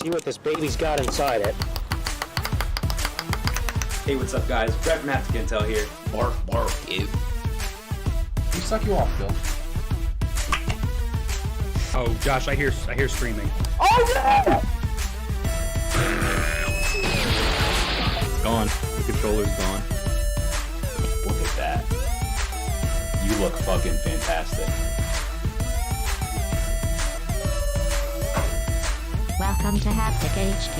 see what this baby's got inside it. Hey, what's up, guys? Brett from Hapticast Intro here. Bark, bark, you. Who suck you off, Bill? Oh, Josh, I hear screaming. Oh yeah! Gone. The controller's gone. Look at that. You look fucking fantastic. Welcome to Haptic HQ.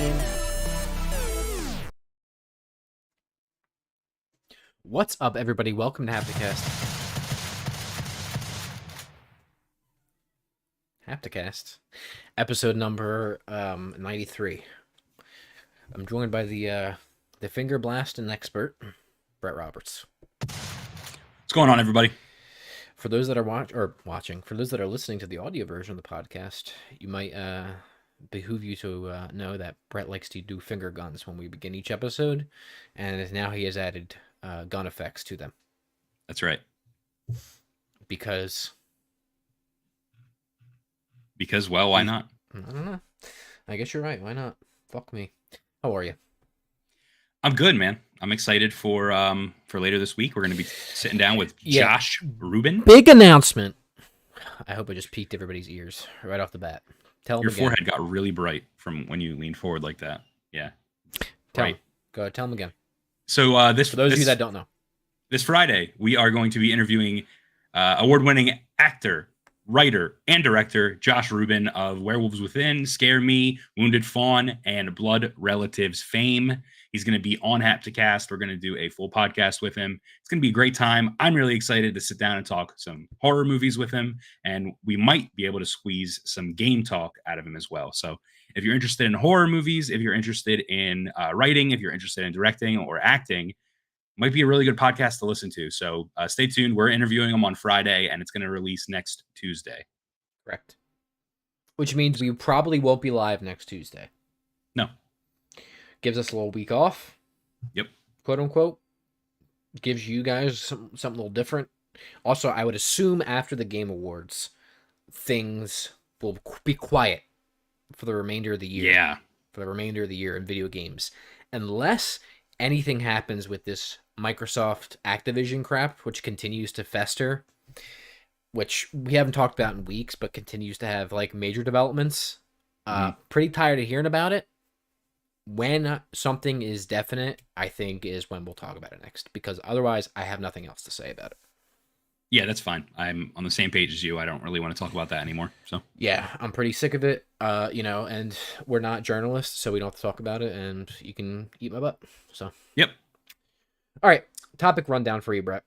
What's up, everybody? Welcome to Hapticast. Hapticast, episode number 93. I'm joined by the finger blasting expert, Brett Roberts. What's going on, everybody? For those that are watching, for those that are listening to the audio version of the podcast, you might behoove you to know that Brett likes to do finger guns when we begin each episode, and now he has added gun effects to them. That's right. Because, well, why not? I don't know. I guess you're right. Why not? Fuck me. How are you? I'm good, man. I'm excited for later this week. We're going to be sitting down with Josh Rubin. Big announcement. I hope I just piqued everybody's ears right off the bat. Tell Your them again. forehead got really bright from when you leaned forward like that. Yeah. Tell Right. them. Go ahead, tell them again. So For those of you that don't know. This Friday, we are going to be interviewing award-winning actor, writer, and director Josh Rubin of Werewolves Within, Scare Me, Wounded Fawn, and Blood Relatives fame. He's going to be on Hapticast. We're going to do a full podcast with him. It's going to be a great time. I'm really excited to sit down and talk some horror movies with him, and we might be able to squeeze some game talk out of him as well. So if you're interested in horror movies, if you're interested in writing, if you're interested in directing or acting, might be a really good podcast to listen to. So stay tuned. We're interviewing him on Friday, and it's going to release next Tuesday. Correct. Which means we probably won't be live next Tuesday. No. Gives us a little week off. Yep. Quote unquote. Gives you guys something a little different. Also, I would assume after the Game Awards, things will be quiet for the remainder of the year. Yeah. For the remainder of the year in video games. Unless anything happens with this Microsoft Activision crap, which continues to fester, which we haven't talked about in weeks, but continues to have like major developments. Pretty tired of hearing about it. When something is definite, I think is when we'll talk about it next, because otherwise I have nothing else to say about it. Yeah, that's fine. I'm on the same page as you. I don't really want to talk about that anymore. So yeah, I'm pretty sick of it. And we're not journalists, so we don't have to talk about it, and you can eat my butt. So yep. All right, topic rundown for you, Brett.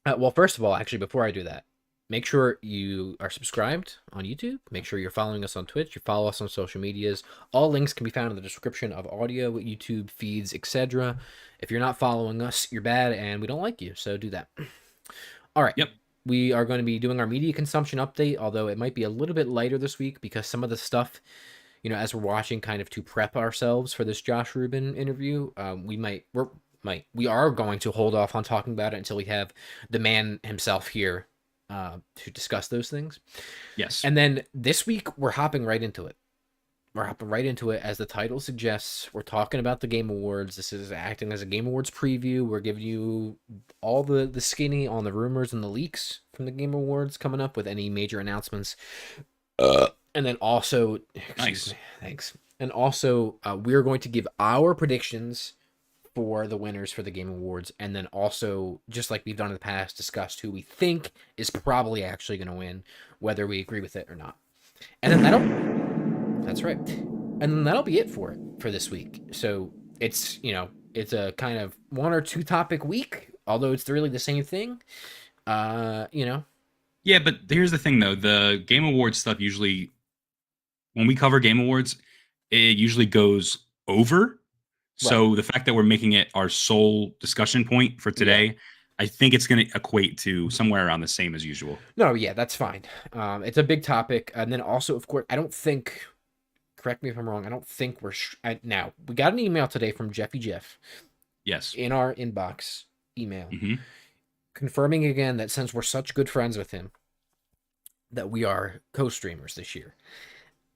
Well, first of all, actually, before I do that, make sure you are subscribed on YouTube. Make sure you're following us on Twitch. You follow us on social medias. All links can be found in the description of audio, YouTube feeds, etc. If you're not following us, you're bad, and we don't like you, so do that. All right. Yep. We are going to be doing our media consumption update, although it might be a little bit lighter this week because some of the stuff, as we're watching kind of to prep ourselves for this Josh Rubin interview, we are going to hold off on talking about it until we have the man himself here to discuss those things. Yes. And then this week, we're hopping right into it. We're hopping right into it. As the title suggests, we're talking about the Game Awards. This is acting as a Game Awards preview. We're giving you all the skinny on the rumors and the leaks from the Game Awards coming up with any major announcements. And then also... Nice. Thanks. And also, we're going to give our predictions for the winners for the Game Awards, and then also, just like we've done in the past, discussed who we think is probably actually going to win, whether we agree with it or not. And then that's right. And then that'll be it for this week. So it's a kind of one or two topic week, although it's really the same thing. Yeah, but here's the thing though, the Game Awards stuff usually, when we cover Game Awards, it usually goes over. So the fact that we're making it our sole discussion point for today, I think it's going to equate to somewhere around the same as usual. No, yeah, that's fine. It's a big topic. And then also, of course, I don't think, correct me if I'm wrong, I don't think we're... now, we got an email today from Jeffy Jeff. Yes. In our inbox email. Confirming again that since we're such good friends with him, that we are co-streamers this year.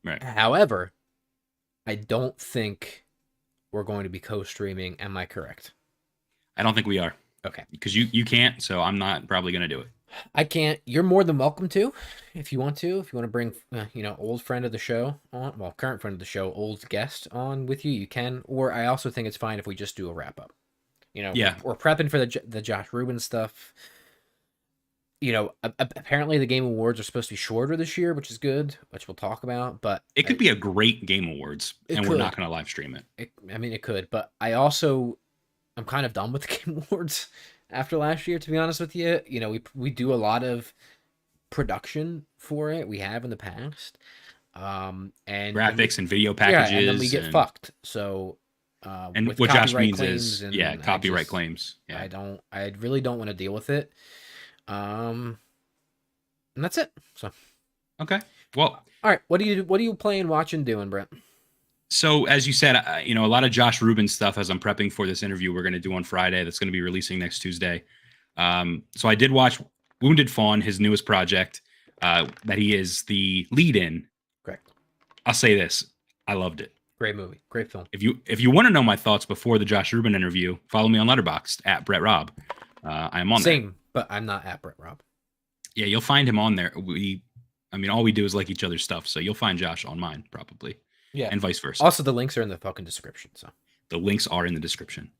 Right. However, I don't think we're going to be co-streaming. Am I correct? I don't think we are. Okay. Because you can't, so I'm not probably going to do it. I can't. You're more than welcome to, if you want to. If you want to bring, old friend of the show on, well, current friend of the show, old guest on with you, you can. Or I also think it's fine if we just do a wrap up. Yeah. We're prepping for the Josh Rubin stuff. Apparently the Game Awards are supposed to be shorter this year, which is good, which we'll talk about. But It could be a great Game Awards, and we're not going to live stream it. It could. But I'm kind of done with the Game Awards after last year, to be honest with you. We do a lot of production for it. We have in the past. And graphics and video packages. Yeah, and then we get fucked. So and with what Josh copyright means claims is and copyright claims. Yeah. I really don't want to deal with it. And that's it. So Okay. Well, all right. What are you playing, watching, doing, Brent? so as you said, a lot of Josh Rubin stuff as I'm prepping for this interview we're going to do on Friday. That's going to be releasing next Tuesday. So I did watch Wounded Fawn, his newest project, that he is the lead in. Correct. I'll say this: I loved it. Great movie, great film. If you want to know my thoughts before the Josh Rubin interview, follow me on Letterboxd at Brett Robb. I am on there. Same, but I'm not at Brett Robb. Yeah, you'll find him on there. All we do is like each other's stuff, so you'll find Josh on mine probably. Yeah, and vice versa. Also, the links are in the fucking description. So the links are in the description.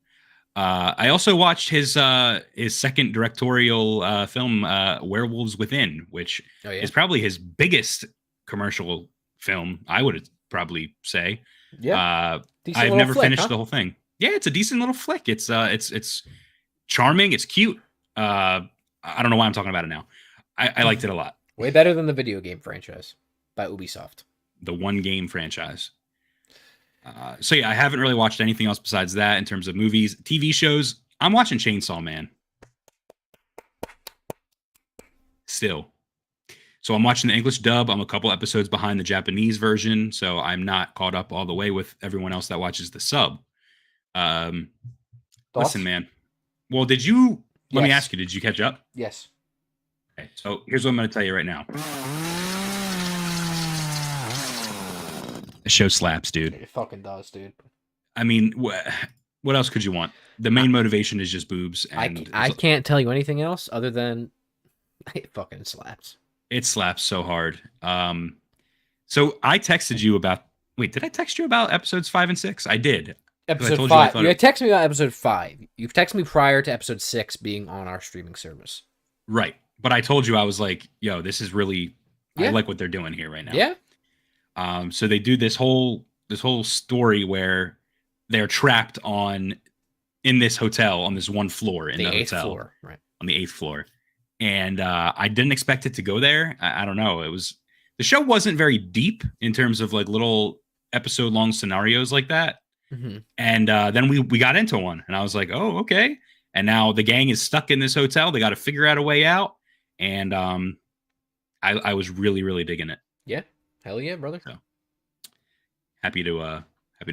I also watched his second directorial film, Werewolves Within, which is probably his biggest commercial film. I would probably say. Yeah, I've never finished the whole thing. Yeah, it's a decent little flick. It's charming. It's cute. I don't know why I'm talking about it now. I liked it a lot. Way better than the video game franchise by Ubisoft. The one game franchise. So yeah, I haven't really watched anything else besides that in terms of movies, TV shows. I'm watching Chainsaw Man. Still. So I'm watching the English dub. I'm a couple episodes behind the Japanese version, so I'm not caught up all the way with everyone else that watches the sub. Listen, man. Well, let me ask you, did you catch up? Yes. Okay, so here's what I'm going to tell you right now. The show slaps, dude. It fucking does, dude. I mean, what else could you want? The main motivation is just boobs. And I can't tell you anything else other than it fucking slaps. It slaps so hard. So I texted you about. Wait, did I text you about episodes 5 and 6? I did. Episode 5. You texted me about episode 5. You've texted me prior to episode 6 being on our streaming service. Right, but I told you I was like, "Yo, this is really. I like what they're doing here right now." Yeah. So they do this whole story where they're trapped in this hotel on this one floor in the eighth hotel, floor, right? On the 8th floor, and I didn't expect it to go there. I don't know. The show wasn't very deep in terms of like little episode long scenarios like that. Mm-hmm. And then we got into one, and I was like, oh, okay. And now the gang is stuck in this hotel. They got to figure out a way out, and I was really, really digging it. Yeah. Hell yeah, brother. So happy to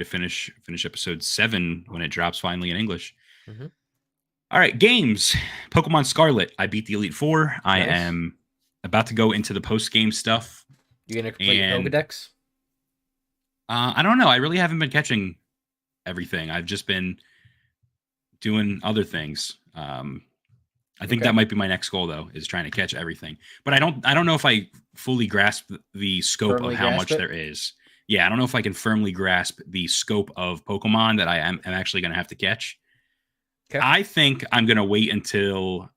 finish episode 7 when it drops finally in English. Mm-hmm. All right, games. Pokemon Scarlet. I beat the Elite Four. Nice. I am about to go into the post-game stuff. You gonna complete Pokedex? I don't know. I really haven't been catching everything. I've just been doing other things. I think that might be my next goal, though, is trying to catch everything. But I don't know if I fully grasp the scope of how much there is. Yeah, I don't know if I can firmly grasp the scope of Pokemon that I am actually going to have to catch. Okay. I think I'm going to wait until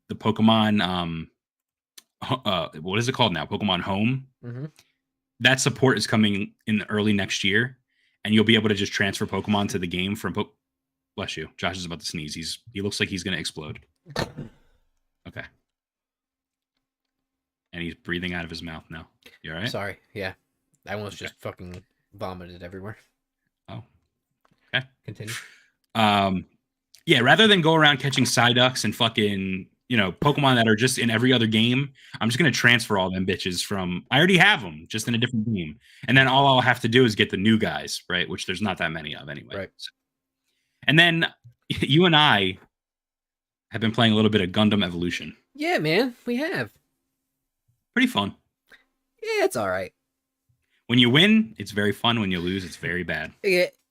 the Pokemon, what is it called now? Pokemon Home. Mm-hmm. That support is coming in early next year, and you'll be able to just transfer Pokemon to the game from Bless you. Josh is about to sneeze. He looks like he's going to explode. Okay. And he's breathing out of his mouth now. You all right? Sorry. Yeah. I almost just fucking vomited everywhere. Oh. Okay. Continue. Yeah, rather than go around catching Psyducks and fucking, Pokemon that are just in every other game, I'm just going to transfer all them bitches from... I already have them, just in a different game. And then all I'll have to do is get the new guys, right? Which there's not that many of anyway. Right. So. And then you and I have been playing a little bit of Gundam Evolution. Yeah, man, we have. Pretty fun. Yeah, it's all right. When you win, it's very fun. When you lose, it's very bad.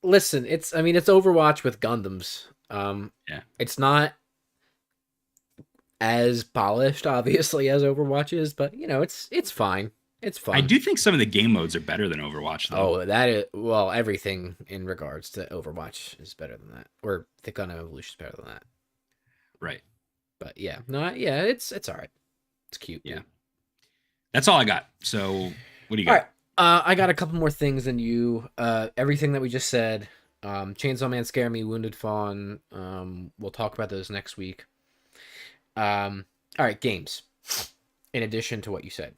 Listen, it's Overwatch with Gundams. Yeah. It's not as polished, obviously, as Overwatch is, but it's fine. It's fun. I do think some of the game modes are better than Overwatch, though. Oh, that is everything in regards to Overwatch is better than that, or the Gundam Evolution is better than that. Right. But yeah, it's all right. It's cute. Yeah. That's all I got. So, what do you got? All right. I got a couple more things than you. Everything that we just said. Chainsaw Man, Scare Me, Wounded Fawn. We'll talk about those next week. All right, games. In addition to what you said.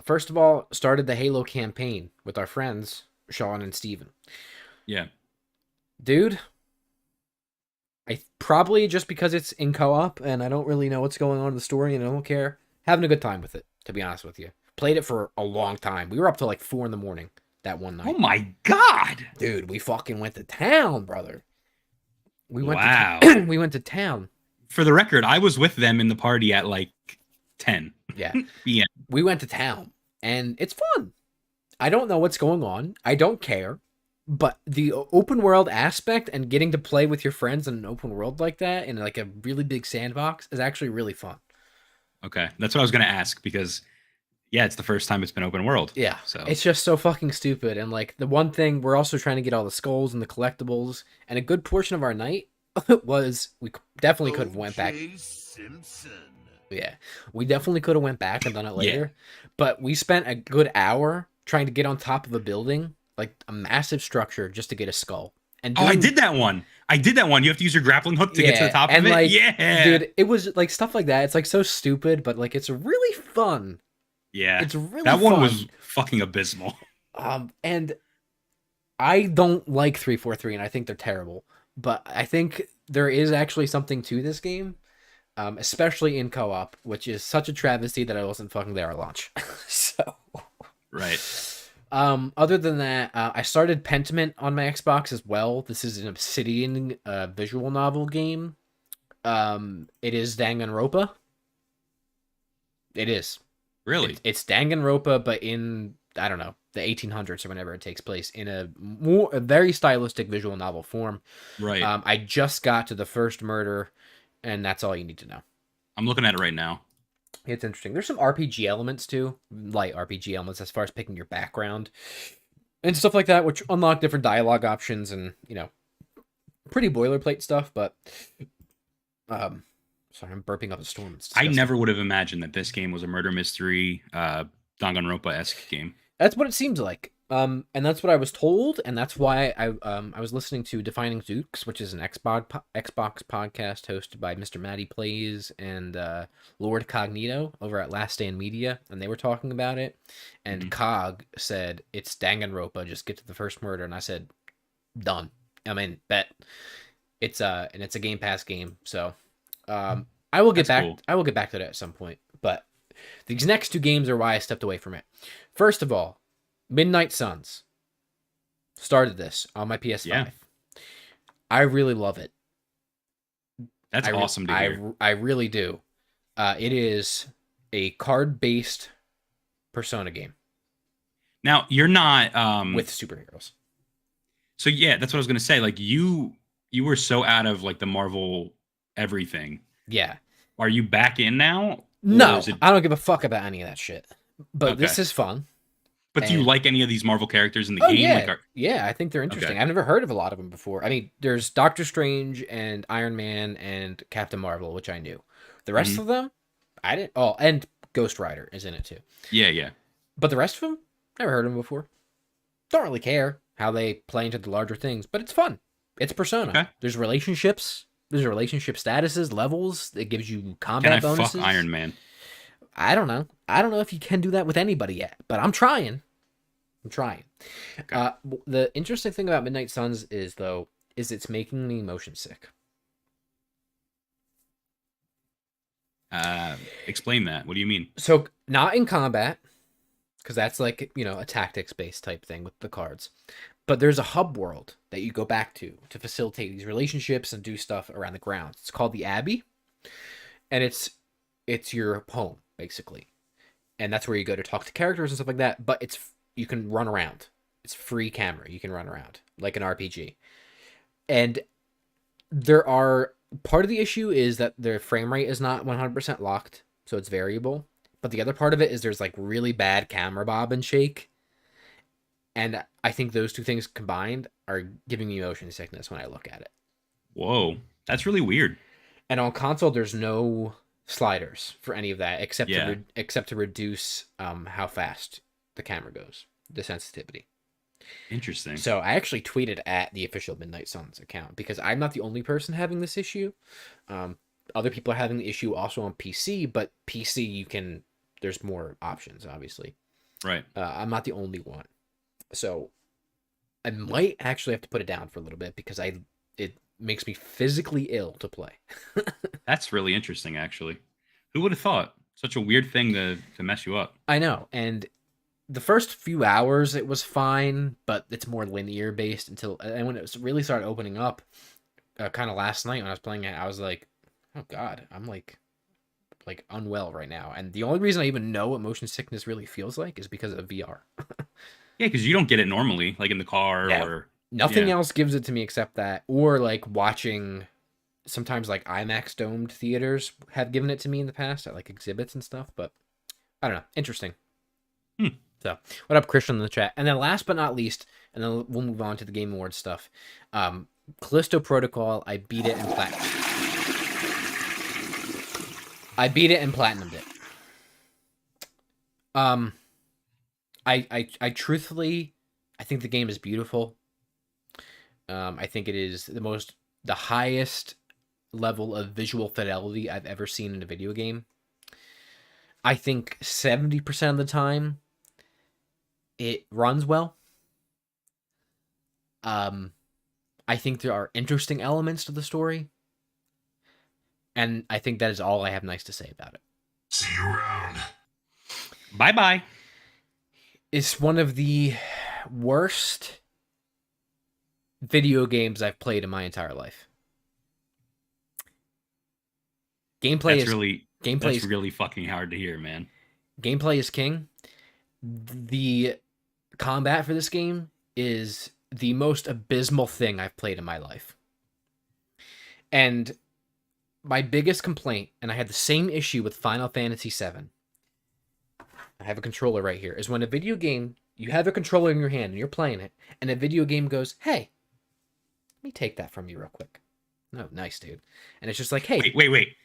First of all, started the Halo campaign with our friends, Sean and Steven. Yeah. Dude, I probably just because it's in co-op and I don't really know what's going on in the story and I don't care. Having a good time with it, to be honest with you. Played it for a long time. We were up till like 4 a.m. that one night. Oh my god. Dude, we fucking went to town, brother. Wow. We went to town. For the record, I was with them in the party at like 10. Yeah. PM. We went to town and it's fun. I don't know what's going on. I don't care. But the open world aspect and getting to play with your friends in an open world like that in like a really big sandbox is actually really fun. Okay. That's what I was going to ask because, yeah, it's the first time it's been open world. Yeah. So It's just so fucking stupid. And like the one thing, we're also trying to get all the skulls and the collectibles. And a good portion of our night was we definitely could have went back. Yeah. We definitely could have went back and done it later. Yeah. But we spent a good hour trying to get on top of a building, like a massive structure, just to get a skull. And I did that one. You have to use your grappling hook to get to the top of it. Like, yeah, dude, it was like stuff like that. It's like so stupid, but like it's really fun. Yeah, it's really that fun. One was fucking abysmal. And I don't like 343, and I think they're terrible. But I think there is actually something to this game, especially in co-op, which is such a travesty that I wasn't fucking there at launch. So, right. Other than that, I started Pentiment on my Xbox as well. This is an Obsidian visual novel game. It is Danganronpa. It is. Really? It's Danganronpa, but in, I don't know, the 1800s or whenever it takes place, in a very stylistic visual novel form. Right. I just got to the first murder, and that's all you need to know. I'm looking at it right now. It's interesting. There's some RPG elements too, light RPG elements as far as picking your background and stuff like that, which unlock different dialogue options and, pretty boilerplate stuff. But, sorry, I'm burping up a storm. I never would have imagined that this game was a murder mystery, Danganronpa-esque game. That's what it seems like. And that's what I was told, and that's why I was listening to Defining Dukes, which is an Xbox podcast hosted by Mr. Matty Plays and Lord Cognito over at Last Stand Media, and they were talking about it. And Cog said it's Danganronpa, just get to the first murder, and I said, done. I mean, bet. It's a Game Pass game, so I will get back. Cool. I will get back to that at some point. But these next two games are why I stepped away from it. First of all, Midnight Suns. Started this on my PS5. Yeah. I really love it. That's awesome to hear. I really do. It is a card-based Persona game. Now, you're not with superheroes. So yeah, that's what I was going to say. Like you were so out of like the Marvel everything. Yeah. Are you back in now? No, I don't give a fuck about any of that shit. But okay. This is fun. But do you like any of these Marvel characters in the game? Yeah. Yeah, I think they're interesting. Okay. I've never heard of a lot of them before. I mean, there's Doctor Strange and Iron Man and Captain Marvel, which I knew. The rest of them, I didn't. Oh, and Ghost Rider is in it too. Yeah, yeah. But the rest of them, never heard of them before. Don't really care how they play into the larger things, but it's fun. It's Persona. Okay. There's relationships. There's relationship statuses, levels. It gives you combat bonuses. Fuck Iron Man? I don't know. I don't know if you can do that with anybody yet, but I'm trying. Okay. The interesting thing about Midnight Suns is it's making me motion sick. Explain that. What do you mean? So not in combat, because that's like, a tactics-based type thing with the cards. But there's a hub world that you go back to facilitate these relationships and do stuff around the grounds. It's called the Abbey, and it's your home basically, and that's where you go to talk to characters and stuff like that. But you can run around. It's free camera. You can run around like an RPG. And there are part of the issue is that the frame rate is not 100% locked, so it's variable. But the other part of it is there's like really bad camera bob and shake. And I think those two things combined are giving me motion sickness when I look at it. Whoa, that's really weird. And on console, there's no sliders for any of that except Yeah. except to reduce how fast the camera goes, the sensitivity. Interesting. So I actually tweeted at the official Midnight Suns account because I'm not the only person having this issue. Other people are having the issue also on PC, but PC there's more options, obviously. Right. I'm not the only one. So I might actually have to put it down for a little bit because it makes me physically ill to play. That's really interesting, actually. Who would have thought? Such a weird thing to mess you up. I know, and the first few hours it was fine, but it's more linear based and when it really started opening up, kind of last night when I was playing it, I was like, oh god, I'm like unwell right now. And the only reason I even know what motion sickness really feels like is because of VR. Yeah, because you don't get it normally, like in the car Yeah. or Nothing Yeah. else gives it to me except that, or like watching. Sometimes like IMAX domed theaters have given it to me in the past at like exhibits and stuff, but I don't know. Interesting. So what up, Christian in the chat? And then last but not least, and then we'll move on to the Game Awards stuff. Callisto Protocol, I beat it and platinumed it. I truthfully, I think the game is beautiful. I think it is the highest level of visual fidelity I've ever seen in a video game. I think 70% of the time it runs well. I think there are interesting elements to the story. And I think that is all I have nice to say about it. See you around. Bye-bye. It's one of the worst video games I've played in my entire life. Gameplay That's really fucking hard to hear, man. Gameplay is king. The combat for this game is the most abysmal thing I've played in my life. And my biggest complaint, and I had the same issue with Final Fantasy VII. I have a controller right here. Is when a video game, you have a controller in your hand and you're playing it, and a video game goes, "Hey, let me take that from you real quick." No, nice, dude. And it's just like, "Hey, Wait.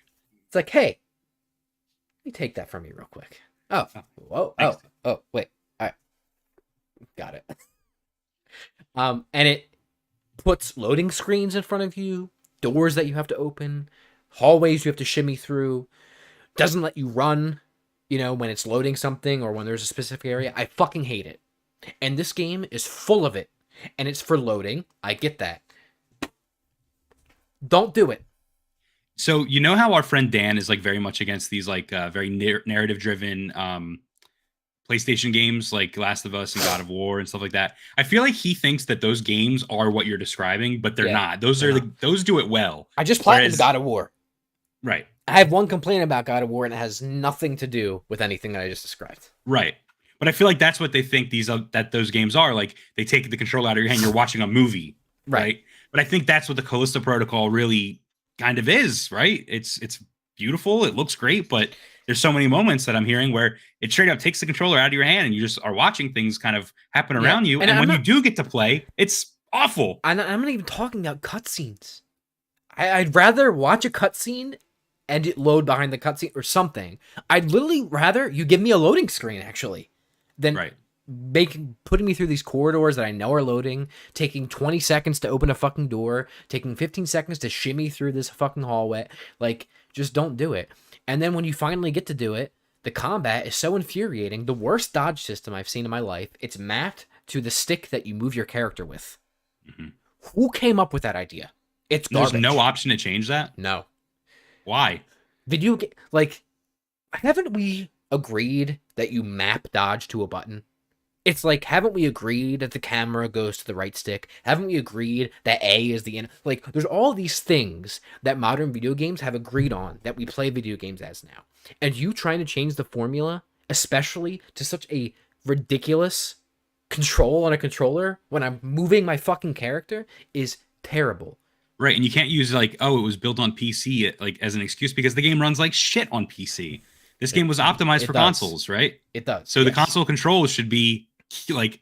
It's like, hey, let me take that from you real quick." Oh, whoa, Thanks. oh, wait, all right, got it. And it puts loading screens in front of you, doors that you have to open, hallways you have to shimmy through. Doesn't let you run, when it's loading something or when there's a specific area. I fucking hate it. And this game is full of it, and it's for loading. I get that. Don't do it. So you know how our friend Dan is like very much against these like very narrative driven PlayStation games like Last of Us and God of War and stuff like that. I feel like he thinks that those games are what you're describing, but they're not. Those do it well. I just platinumed God of War. Right. I have one complaint about God of War, and it has nothing to do with anything that I just described. Right. But I feel like that's what they think those games are. Like they take the controller out of your hand, you're watching a movie. Right. But I think that's what the Callisto Protocol really kind of is, right? It's beautiful, it looks great, but there's so many moments that I'm hearing where it straight up takes the controller out of your hand and you just are watching things kind of happen around you. And when you do get to play, it's awful. I'm not even talking about cutscenes. I'd rather watch a cutscene and it load behind the cutscene or something. I'd literally rather you give me a loading screen actually than putting me through these corridors that I know are loading, taking 20 seconds to open a fucking door, taking 15 seconds to shimmy through this fucking hallway. Like, just don't do it. And then when you finally get to do it, the combat is so infuriating. The worst dodge system I've seen in my life. It's mapped to the stick that you move your character with. Mm-hmm. Who came up with that idea? It's garbage. There's no option to change that? No. Why? Haven't we agreed that you map dodge to a button? It's like, haven't we agreed that the camera goes to the right stick? Haven't we agreed that A is the end? Like, there's all these things that modern video games have agreed on that we play video games as now. And you trying to change the formula, especially to such a ridiculous control on a controller when I'm moving my fucking character is terrible. Right, and you can't use like, oh, it was built on PC like as an excuse because the game runs like shit on PC. This game was optimized for consoles, right? It does. So the console controls should be like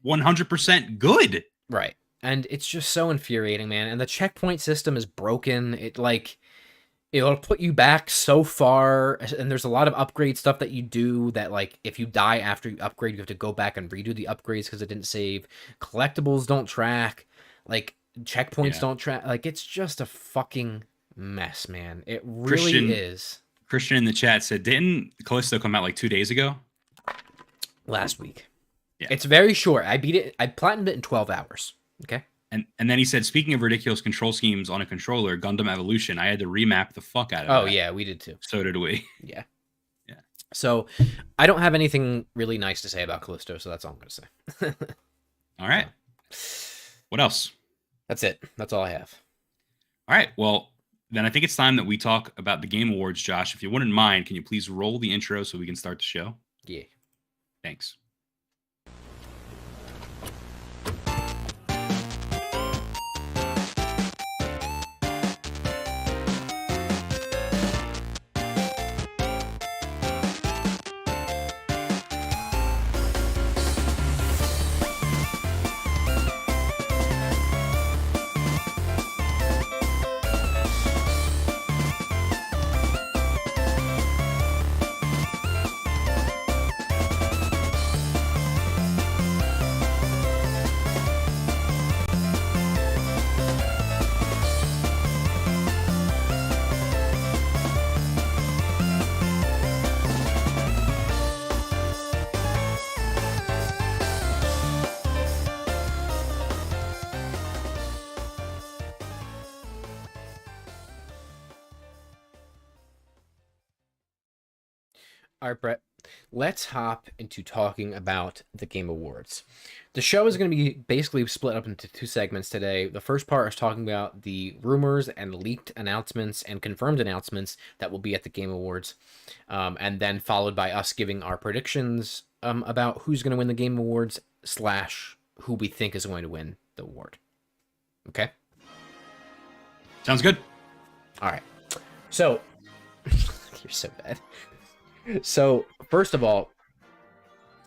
100% good. Right. And it's just so infuriating, man. And the checkpoint system is broken. It'll put you back so far, and there's a lot of upgrade stuff that you do that, like, if you die after you upgrade, you have to go back and redo the upgrades because it didn't save. Collectibles don't track. Like, checkpoints don't track. Like, it's just a fucking mess, man. It really is. Christian in the chat said, didn't Callisto come out like 2 days ago? Last week. Yeah. It's very short. I beat it. I platinumed it in 12 hours. Okay. And then he said, speaking of ridiculous control schemes on a controller, Gundam Evolution, I had to remap the fuck out of it. Oh, yeah, we did too. So did we. Yeah. Yeah. So I don't have anything really nice to say about Callisto, so that's all I'm going to say. All right. What else? That's it. That's all I have. All right. Well, then I think it's time that we talk about the Game Awards, Josh. If you wouldn't mind, can you please roll the intro so we can start the show? Yeah. Thanks. All right, Brett, let's hop into talking about the Game Awards. The show is going to be basically split up into two segments today. The first part is talking about the rumors and leaked announcements and confirmed announcements that will be at the Game Awards, and then followed by us giving our predictions about who's going to win the Game Awards / who we think is going to win the award. Okay? Sounds good. All right. So, you're so bad. So, first of all,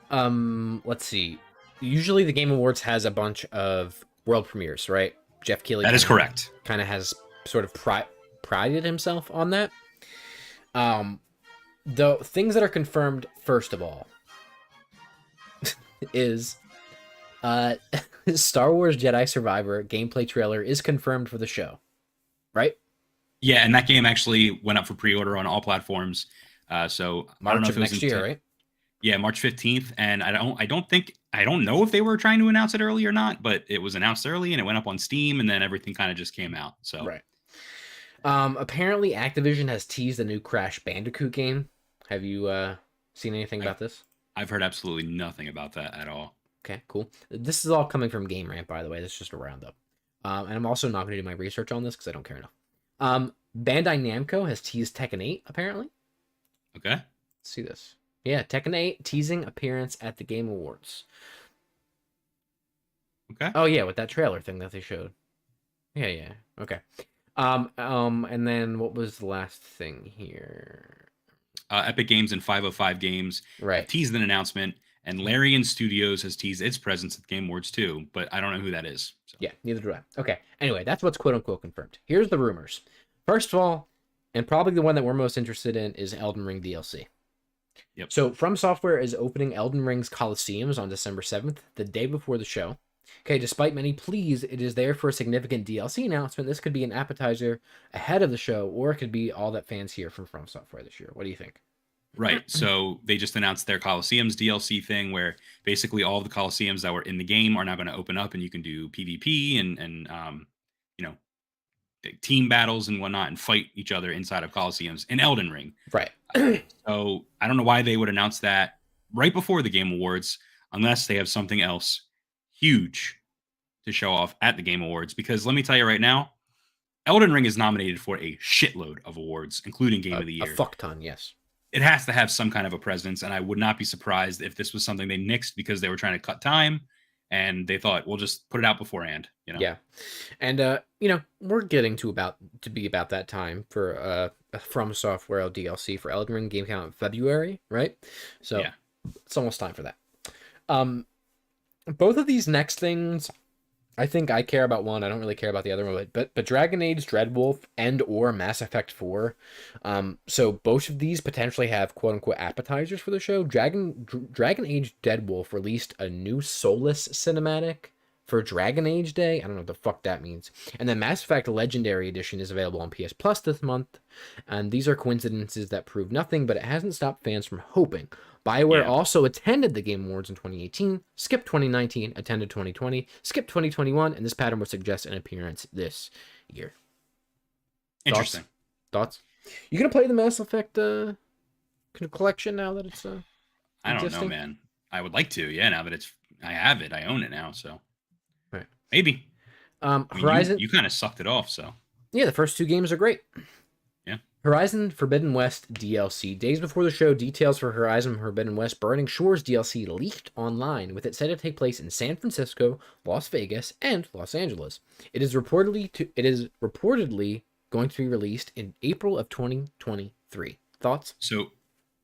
let's see. Usually the Game Awards has a bunch of world premieres, right? Jeff Keighley. That is correct. Kind of has sort of prided himself on that. The things that are confirmed, first of all, is Star Wars Jedi Survivor gameplay trailer is confirmed for the show, right? Yeah, and that game actually went up for pre-order on all platforms. So March I don't know of if it was next year, right? Yeah, March 15th, and I don't know if they were trying to announce it early or not, but it was announced early and it went up on Steam, and then everything kind of just came out. So right. Apparently Activision has teased a new Crash Bandicoot game. Have you seen anything about this? I've heard absolutely nothing about that at all. Okay, cool. This is all coming from Game Rant, by the way. This is just a roundup. And I'm also not going to do my research on this because I don't care enough. Bandai Namco has teased Tekken 8, apparently. Okay. Let's see this. Yeah, Tekken 8 teasing appearance at the Game Awards. Okay. Oh yeah, with that trailer thing that they showed. Yeah. Okay. And then what was the last thing here? Epic Games and 505 Games Right. teased an announcement, and Larian Studios has teased its presence at the Game Awards too, but I don't know who that is. So. Yeah, neither do I. Okay. Anyway, that's what's quote unquote confirmed. Here's the rumors. First of all, and probably the one that we're most interested in, is Elden Ring DLC. Yep. So From Software is opening Elden Ring's Colosseums on December 7th, the day before the show. Okay, despite many pleas, it is there for a significant DLC announcement. This could be an appetizer ahead of the show, or it could be all that fans hear from Software this year. What do you think? Right. So they just announced their Colosseums DLC thing, where basically all of the Colosseums that were in the game are now going to open up, and you can do PvP and team battles and whatnot, and fight each other inside of Colosseums in Elden Ring. Right. So I don't know why they would announce that right before the Game Awards, unless they have something else huge to show off at the Game Awards. Because let me tell you right now, Elden Ring is nominated for a shitload of awards, including Game of the Year. A fuck ton, yes. it has to have some kind of a presence, and I would not be surprised if this was something they nixed because they were trying to cut time, and they thought we'll just put it out beforehand. Yeah, and we're getting to be about that time for a From Software DLC for Elden Ring game count in February, right? So Yeah. it's almost time for that. Both of these next things, I think I care about one. I don't really care about the other one, but Dragon Age Dreadwolf and or Mass Effect 4. So both of these potentially have quote unquote appetizers for the show. Dragon Age Dreadwolf released a new Soulless cinematic for Dragon Age Day. I don't know what the fuck that means. And then Mass Effect Legendary Edition is available on PS Plus this month. And these are coincidences that prove nothing, but it hasn't stopped fans from hoping. BioWare also attended the Game Awards in 2018, skipped 2019, attended 2020, skipped 2021, and this pattern would suggest an appearance this year. Interesting. Thoughts? You gonna play the Mass Effect collection now that it's I don't know, existing? man. I would like to, yeah. Now that I have it, I own it now, so Right. maybe. I mean, Horizon. You kind of sucked it off, so Yeah, the first two games are great. yeah. Horizon Forbidden West DLC. Days before the show, details for Horizon Forbidden West Burning Shores DLC leaked online, with it set to take place in San Francisco, Las Vegas, and Los Angeles. It is reportedly going to be released in April of 2023. Thoughts? So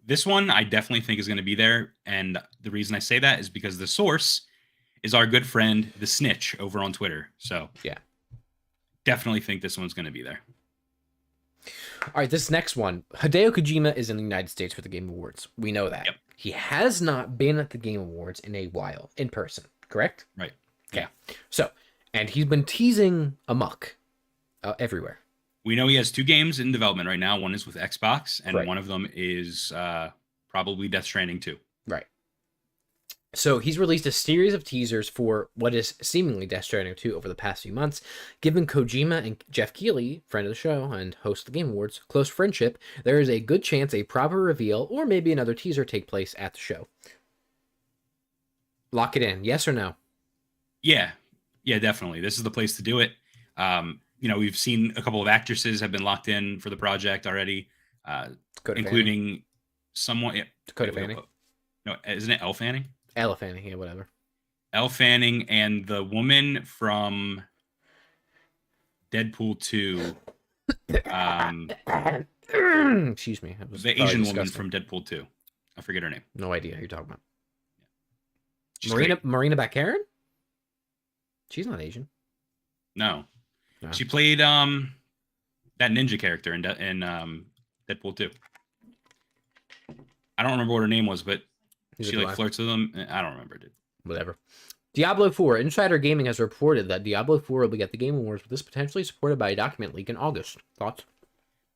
this one I definitely think is going to be there, and the reason I say that is because the source is our good friend the Snitch over on Twitter. So yeah, definitely think this one's going to be there. All right, this next one. Hideo Kojima is in the United States for the Game Awards. We know that. Yep. He has not been at the Game Awards in a while, in person, correct? Right. Okay. So, and he's been teasing amok everywhere. We know he has 2 games in development right now. One is with Xbox, and Right. one of them is probably Death Stranding 2. Right. So he's released a series of teasers for what is seemingly Death Stranding 2 over the past few months. Given Kojima and Jeff Keighley, friend of the show and host of the Game Awards, close friendship, there is a good chance a proper reveal or maybe another teaser take place at the show. Lock it in, yes or no? Yeah, definitely. This is the place to do it. We've seen a couple of actresses have been locked in for the project already, including someone. Yeah, Dakota Fanning. No, isn't it Elle Fanning? Elle Fanning, yeah, whatever. Elle Fanning and the woman from Deadpool 2. Excuse me. The Asian woman from Deadpool 2. I forget her name. No idea who you're talking about. She's Marina Baccarin? She's not Asian. No. No. She played that ninja character in Deadpool 2. I don't remember what her name was, but she like flirts with him. I don't remember, dude. Whatever. Diablo 4. Insider Gaming has reported that Diablo 4 will be at the Game Awards, with this potentially supported by a document leak in August. Thoughts?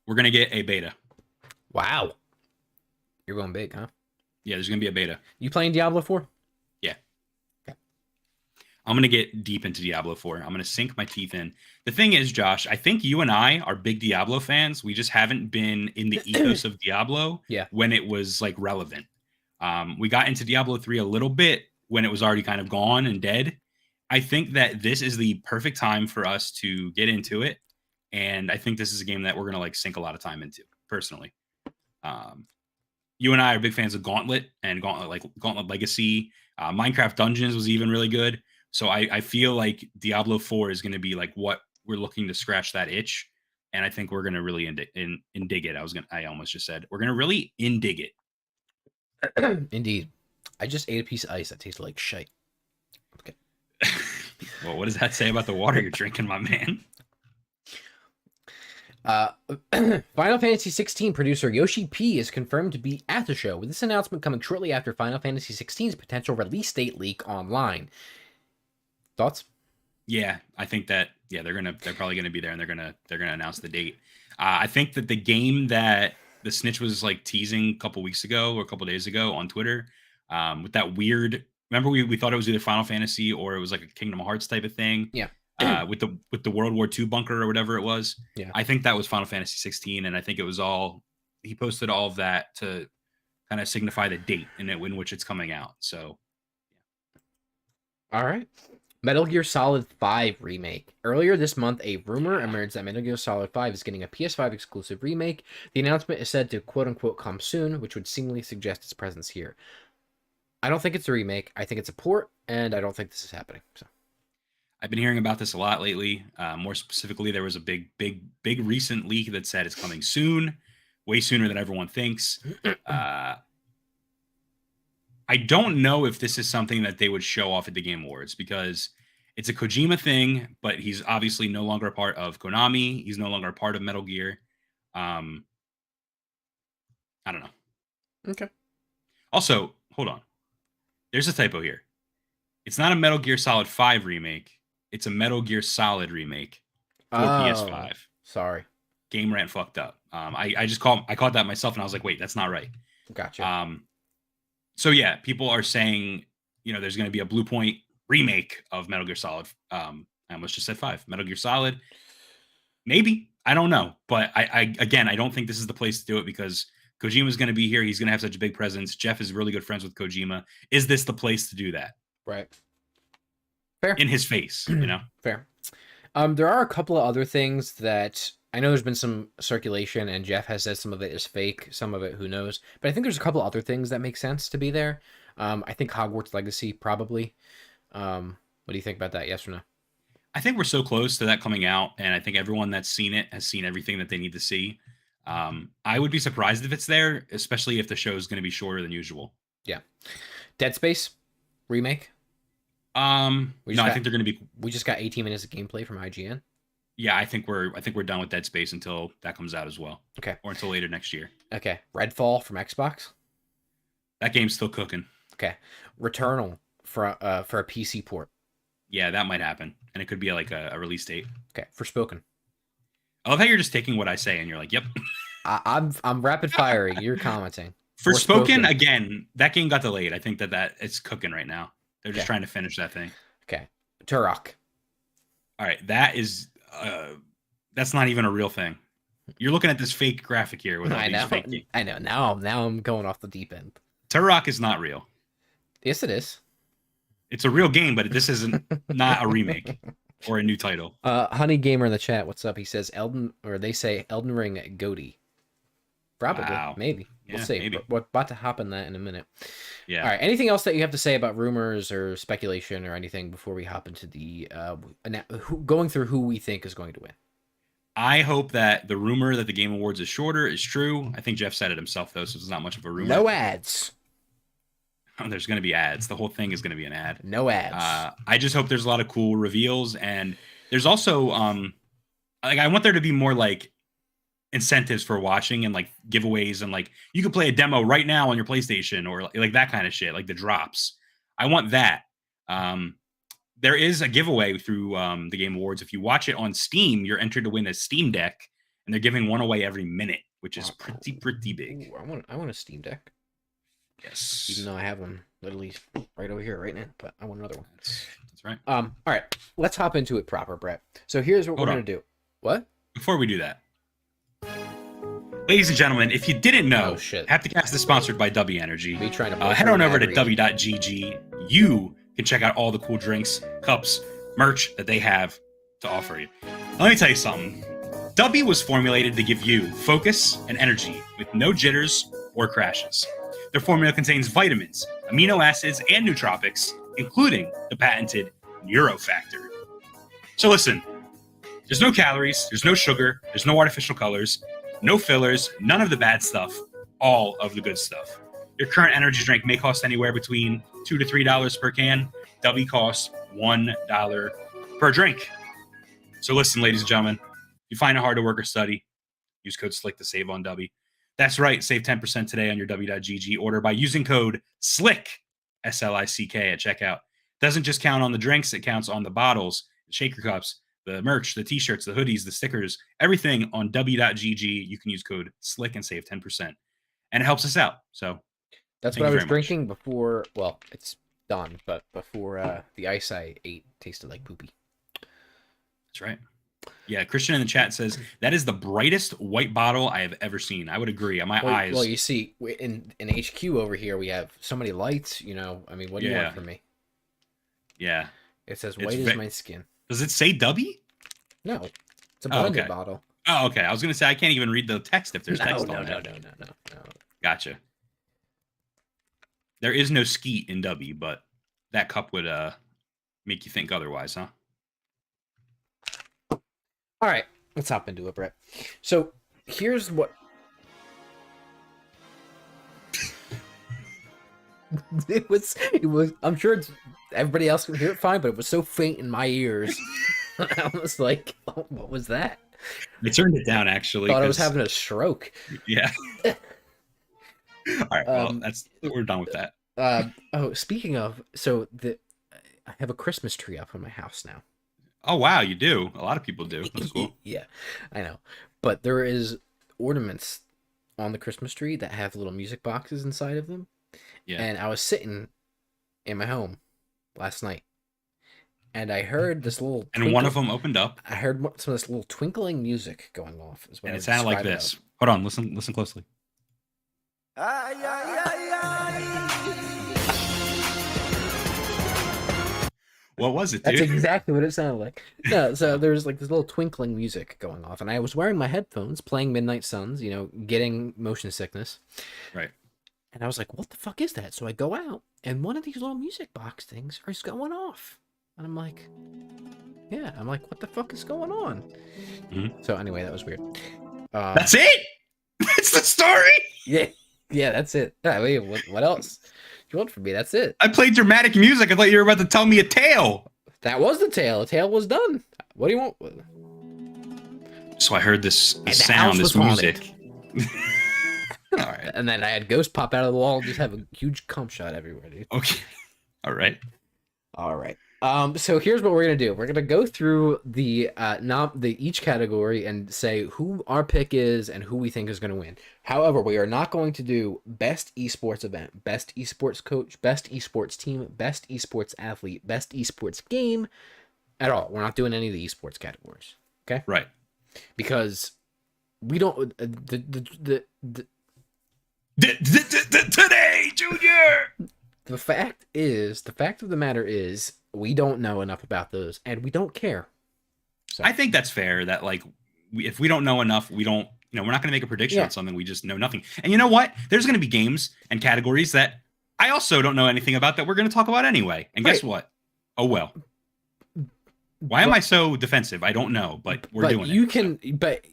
We're gonna get a beta. Wow. You're going big, huh? Yeah, there's gonna be a beta. You playing Diablo 4? Yeah. Okay. I'm gonna get deep into Diablo 4. I'm gonna sink my teeth in. The thing is, Josh, I think you and I are big Diablo fans. We just haven't been in the ethos of Diablo when it was like relevant. We got into Diablo 3 a little bit when it was already kind of gone and dead. I think that this is the perfect time for us to get into it. And I think this is a game that we're going to like sink a lot of time into personally. You and I are big fans of Gauntlet and Gauntlet Legacy. Minecraft Dungeons was even really good. So I feel like Diablo 4 is going to be like what we're looking to scratch that itch. And I think we're going to really indig it. I almost just said, we're going to really indig it. Indeed. I just ate a piece of ice that tasted like shite. Okay. Well, what does that say about the water you're drinking, my man? Final Fantasy 16 producer Yoshi P is confirmed to be at the show, with this announcement coming shortly after Final Fantasy 16's potential release date leak online. Thoughts? Yeah, I think that they're probably gonna be there, and they're gonna announce the date. I think that the game that the Snitch was like teasing a couple weeks ago or a couple days ago on Twitter, with that weird. Remember, we thought it was either Final Fantasy or it was like a Kingdom Hearts type of thing. Yeah. With the World War II bunker or whatever it was. Yeah. I think that was Final Fantasy 16, and I think it was all he posted all of that to kind of signify the date in which it's coming out. So. All right. Metal Gear Solid 5 remake. Earlier this month, a rumor emerged that Metal Gear Solid 5 is getting a PS5 exclusive remake. The announcement is said to quote-unquote come soon, which would seemingly suggest its presence here. I don't think it's a remake. I think it's a port, and I don't think this is happening. So, I've been hearing about this a lot lately. More specifically, there was a big recent leak that said it's coming soon, way sooner than everyone thinks. I don't know if this is something that they would show off at the Game Awards because it's a Kojima thing, but he's obviously no longer a part of Konami. He's no longer a part of Metal Gear. I don't know. okay. Also, hold on. There's a typo here. It's not a Metal Gear Solid 5 remake. It's a Metal Gear Solid remake for PS5. Sorry. Game Rant fucked up. I caught that myself and I was like, wait, that's not right. Gotcha. So yeah, people are saying, there's going to be a Blue Point remake of Metal Gear Solid. I almost just said 5. Metal Gear Solid. Maybe. I don't know. But I don't think this is the place to do it because Kojima's going to be here. He's going to have such a big presence. Jeff is really good friends with Kojima. Is this the place to do that? Right. Fair. In his face, Fair. There are a couple of other things that I know there's been some circulation, and Jeff has said some of it is fake, some of it who knows. But I think there's a couple other things that make sense to be there. I think Hogwarts Legacy probably. What do you think about that? Yes or no? I think we're so close to that coming out, and I think everyone that's seen it has seen everything that they need to see. I would be surprised if it's there, especially if the show is going to be shorter than usual. Yeah. Dead Space remake. I think they're going to be. We just got 18 minutes of gameplay from IGN. Yeah, I think we're done with Dead Space until that comes out as well. Okay. Or until later next year. Okay. Redfall from Xbox. That game's still cooking. Okay. Returnal for a PC port. Yeah, that might happen, and it could be like a release date. Okay. Forspoken. I love how you're just taking what I say and you're like, "Yep." I'm rapid firing. You're commenting. Forspoken again. That game got delayed. I think that it's cooking right now. They're just trying to finish that thing. Okay. Turok. All right, that's not even a real thing. You're looking at this fake graphic here with all these fake games. I know. Now I'm going off the deep end. Turok is not real. Yes, it is. It's a real game, but this isn't not a remake or a new title. Honey Gamer in the chat, what's up? He says they say Elden Ring Goaty. Probably. Wow. Maybe. Yeah, we'll see. maybe. We're about to hop in that in a minute. Yeah. All right. Anything else that you have to say about rumors or speculation or anything before we hop into the going through who we think is going to win? I hope that the rumor that the Game Awards is shorter is true. I think Jeff said it himself, though, so it's not much of a rumor. No ads. Oh, there's going to be ads. The whole thing is going to be an ad. No ads. I just hope there's a lot of cool reveals, and there's also I want there to be more like incentives for watching and like giveaways and like you can play a demo right now on your PlayStation or like that kind of shit, like the drops. I want that. There is a giveaway through the Game Awards. If you watch it on Steam, you're entered to win a Steam Deck, and they're giving one away every minute, which is pretty big. Ooh, I want a Steam Deck. Yes. Even though I have one literally right over here right now, but I want another one. That's right. All right. Let's hop into it proper, Brett. So here's what we're going to do. What? Before we do that, ladies and gentlemen, if you didn't know, Hapticast is sponsored by Dubby Energy. Me trying to head on over to dubby.gg. You can check out all the cool drinks, cups, merch that they have to offer you. Let me tell you something. Dubby was formulated to give you focus and energy with no jitters or crashes. Their formula contains vitamins, amino acids, and nootropics, including the patented Neurofactor. So listen, there's no calories, there's no sugar, there's no artificial colors, no fillers, none of the bad stuff, all of the good stuff. Your current energy drink may cost anywhere between $2 to $3 per can. Dubby costs $1 per drink. So listen, ladies and gentlemen, if you find it hard to work or study, use code SLICK to save on Dubby. That's right, save 10% today on your Dubby.gg order by using code SLICK, S-L-I-C-K, at checkout. Doesn't just count on the drinks, it counts on the bottles, the shaker cups, the merch, the t-shirts, the hoodies, the stickers, everything on Dubby.gg. You can use code SLICK and save 10%. And it helps us out. So that's what I was drinking before. Well, it's done, but before the ice I ate tasted like poopy. That's right. Yeah, Christian in the chat says that is the brightest white bottle I have ever seen. I would agree. On my eyes. Well, you see, in HQ over here, we have so many lights. I mean, what do you want from me? Yeah. It says It's white is ve- my skin. Does it say Dubby? No, it's a Oh, blended okay. bottle. Oh, okay. I was gonna say I can't even read the text if there's text No. on it. No. Gotcha. There is no skeet in Dubby, but that cup would make you think otherwise, huh? All right, let's hop into it, Brett. So here's what. It was. I'm sure everybody else can hear it fine, but it was so faint in my ears. I was like, oh, "What was that?" I turned it down actually. Thought I was 'cause- having a stroke. Yeah. All right. Well, we're done with that. Oh, speaking of, so I have a Christmas tree up in my house now. Oh wow, you do. A lot of people do. That's cool. Yeah, I know. But there is ornaments on the Christmas tree that have little music boxes inside of them. Yeah. And I was sitting in my home last night, and I heard this little. And one of them opened up, I heard some of this little twinkling music going off. Is what and I it would sounded like describe it this. as. Hold on, listen closely. What was it, dude? That's exactly what it sounded like. No, so there's like this little twinkling music going off, and I was wearing my headphones, playing Midnight Suns, getting motion sickness. Right. And I was like, what the fuck is that? So I go out, and one of these little music box things is going off. And I'm like, what the fuck is going on? Mm-hmm. So anyway, that was weird. That's it? That's the story? Yeah, that's it. Yeah, wait, what else do you want from me? That's it. I played dramatic music. I thought you were about to tell me a tale. That was the tale. The tale was done. What do you want? So I heard this And the sound, house this was haunted. music. All right. And then I had ghosts pop out of the wall and just have a huge cum shot everywhere, dude. Okay. All right. All right. So here's what we're gonna do. We're gonna go through the each category and say who our pick is and who we think is gonna win. However, we are not going to do best esports event, best esports coach, best esports team, best esports athlete, best esports game at all. We're not doing any of the esports categories. Okay? Right. Because we don't Today, Junior. the fact of the matter is we don't know enough about those and we don't care. So I think that's fair. That if we don't know enough, we don't. We're not going to make a prediction on something we just know nothing. And you know what? There's going to be games and categories that I also don't know anything about that we're going to talk about anyway. And guess what? Oh well. Why am I so defensive? I don't know, but we're doing you it. can, but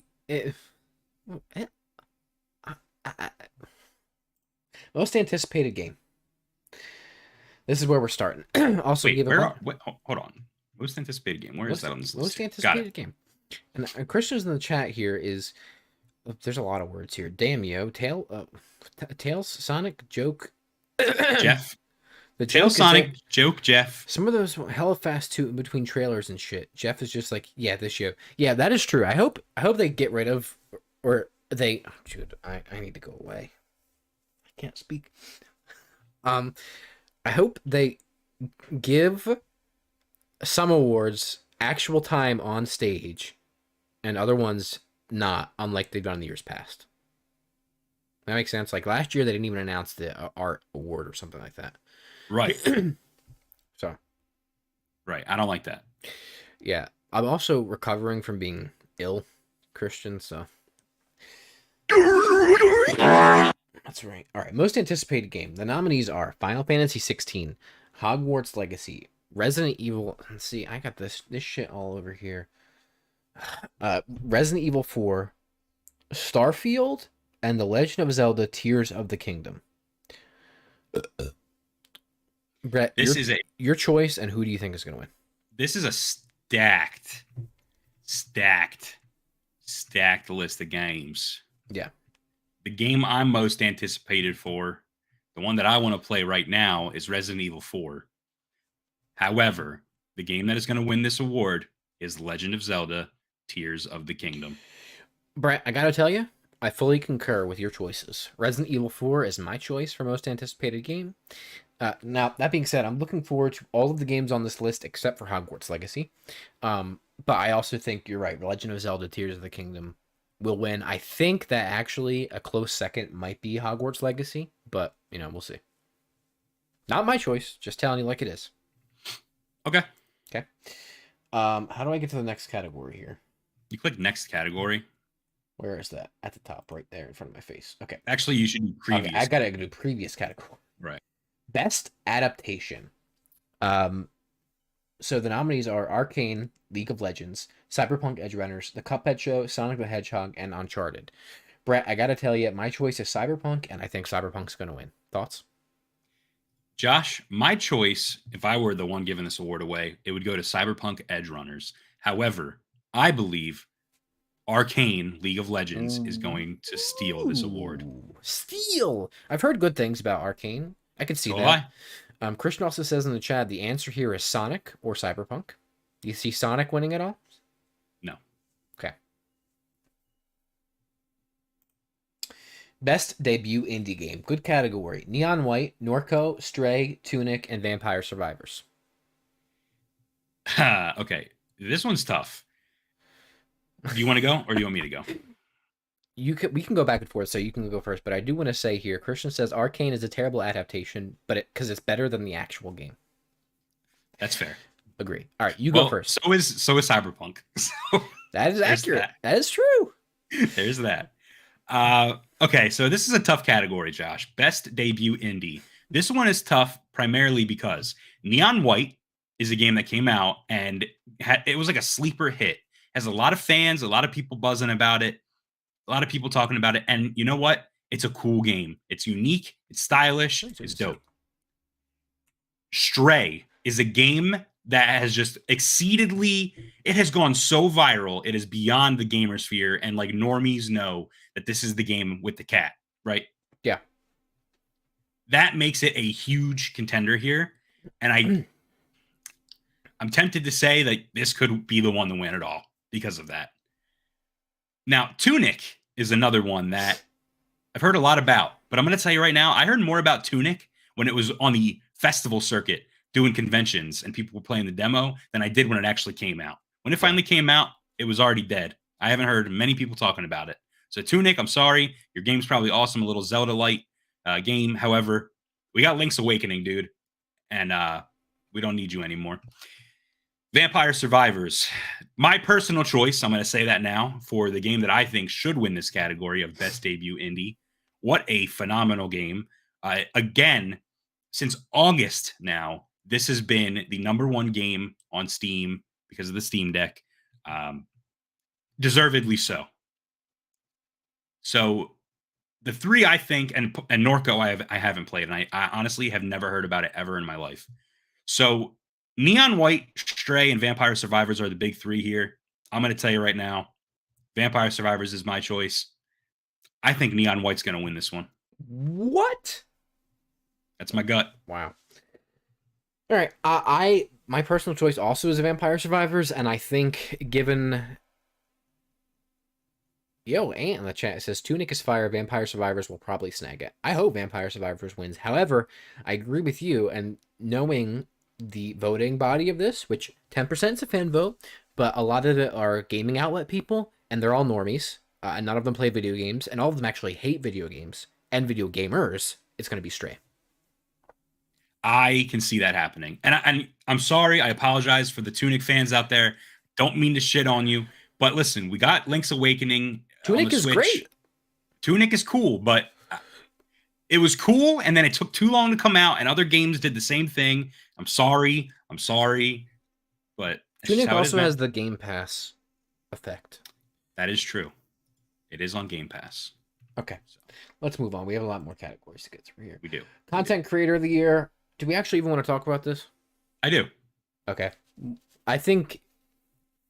most anticipated game. This is where we're starting. Also, Wait, give hold on. Most anticipated game. Where is that on this list? most here? anticipated game. And Christian's in the chat here is. There's a lot of words here. Damn yo, Tails, Sonic, joke, Jeff. The Tail joke is Sonic, that joke Jeff. some of those hella fast too in between trailers and shit. Jeff is just like, yeah, this show. Yeah, that is true. I hope they get rid of or they. Oh, dude, I need to go away. I can't speak. I hope they give some awards actual time on stage, and other ones not, unlike they've done in the years past. That makes sense. Like last year, they didn't even announce the art award or something like that. Right. So. Right. I don't like that. Yeah. I'm also recovering from being ill, Christian, so. That's right. All right. Most anticipated game. The nominees are Final Fantasy 16, Hogwarts Legacy, Resident Evil. Let's see. I got this shit all over here. Resident Evil 4, Starfield, and The Legend of Zelda: Tears of the Kingdom. Brett, your choice, and who do you think is going to win? This is a stacked list of games. Yeah. The game I'm most anticipated for, the one that I want to play right now, is Resident Evil 4. However, the game that is going to win this award is Legend of Zelda: Tears of the Kingdom. Brett, I got to tell you, I fully concur with your choices. Resident Evil 4 is my choice for most anticipated game. Now, that being said, I'm looking forward to all of the games on this list except for Hogwarts Legacy. But I also think you're right. Legend of Zelda: Tears of the Kingdom will win. I think that actually a close second might be Hogwarts Legacy, but, we'll see. Not my choice. Just telling you like it is. Okay. Okay. How do I get to the next category here? You click next category. Where is that? At the top, right there in front of my face. Okay. Actually, you should do previous. Okay, I gotta do previous category. Right. Best adaptation. So the nominees are Arcane, League of Legends, Cyberpunk Edge Runners, The Cuphead Show, Sonic the Hedgehog, and Uncharted. Brett, I gotta tell you, my choice is Cyberpunk, and I think Cyberpunk's gonna win. Thoughts? Josh, my choice, if I were the one giving this award away, it would go to Cyberpunk Edge Runners. However, I believe Arcane League of Legends is going to steal this award. Steal! I've heard good things about Arcane. I can see So that. Christian also says in the chat, the answer here is Sonic or Cyberpunk. Do you see Sonic winning at all? No. Okay. Best debut indie game. Good category. Neon White, Norco, Stray, Tunic, and Vampire Survivors. Okay. This one's tough. Do you want to go or do you want me to go? We can go back and forth, so you can go first. But I do want to say here, Christian says Arcane is a terrible adaptation, but because it's better than the actual game. That's fair. Agree. All right, you go first. So is Cyberpunk. So that is accurate. That is true. There's that. Okay, so this is a tough category, Josh. Best debut indie. This one is tough primarily because Neon White is a game that came out and it was like a sleeper hit. Has a lot of fans, a lot of people buzzing about it, a lot of people talking about it. And you know what? It's a cool game. It's unique. It's stylish. It's dope. Stray is a game that has just exceededly, it has gone so viral. It is beyond the gamer sphere. And like normies know that this is the game with the cat, right? Yeah. That makes it a huge contender here. And I'm tempted to say that this could be the one to win it all because of that. Now, Tunic is another one that I've heard a lot about, but I'm going to tell you right now, I heard more about Tunic when it was on the festival circuit doing conventions and people were playing the demo than I did when it actually came out. When it finally came out, it was already dead. I haven't heard many people talking about it. So Tunic, I'm sorry. Your game's probably awesome, a little Zelda-like game. However, we got Link's Awakening, dude, and we don't need you anymore. Vampire Survivors. My personal choice, I'm going to say that now, for the game that I think should win this category of Best Debut Indie. What a phenomenal game. Again, since August now, this has been the #1 game on Steam because of the Steam Deck. Deservedly so. So the three, I think, and Norco I haven't played, and I honestly have never heard about it ever in my life. So Neon White, Stray, and Vampire Survivors are the big three here. I'm going to tell you right now, Vampire Survivors is my choice. I think Neon White's going to win this one. What? That's my gut. Wow. All right. My personal choice also is Vampire Survivors, and I think given... Yo, Ant in the chat says, Tunic is fire, Vampire Survivors will probably snag it. I hope Vampire Survivors wins. However, I agree with you, and knowing the voting body of this, which 10% is a fan vote, but a lot of it are gaming outlet people, and they're all normies, and none of them play video games, and all of them actually hate video games and video gamers. It's going to be Stray. I can see that happening. And I'm sorry. I apologize for the Tunic fans out there. Don't mean to shit on you. But listen, we got Link's Awakening. Tunic is great. Tunic is cool, but it was cool, and then it took too long to come out, and other games did the same thing. I'm sorry, but Tunic also has the Game Pass effect. That is true. It is on Game Pass. Okay, let's move on. We have a lot more categories to get through here. We do. Content Creator of the Year. Do we actually even want to talk about this? I do. Okay. I think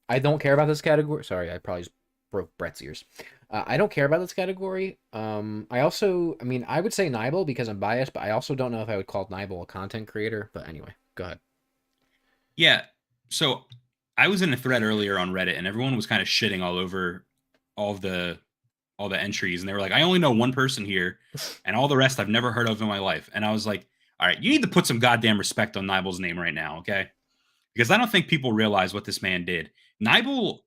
I don't care about this category. Sorry, I probably just broke Brett's ears. I don't care about this category. I would say Nibel because I'm biased, but I also don't know if I would call Nibel a content creator. But anyway, go ahead. Yeah. So I was in a thread earlier on Reddit, and everyone was kind of shitting all over all the entries, and they were like, I only know one person here, and all the rest I've never heard of in my life. And I was like, all right, you need to put some goddamn respect on Nibel's name right now, okay? Because I don't think people realize what this man did. Nibel,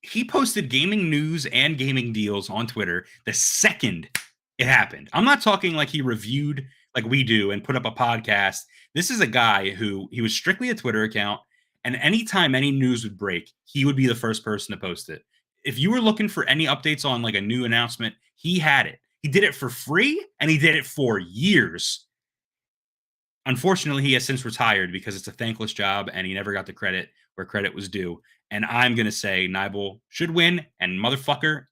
he posted gaming news and gaming deals on Twitter the second it happened. I'm not talking like he reviewed like we do and put up a podcast. This is a guy who, he was strictly a Twitter account. And anytime any news would break, he would be the first person to post it. If you were looking for any updates on like a new announcement, he had it. He did it for free, and he did it for years. Unfortunately, he has since retired because it's a thankless job, and he never got the credit where credit was due. And I'm going to say Nibel should win, and motherfucker,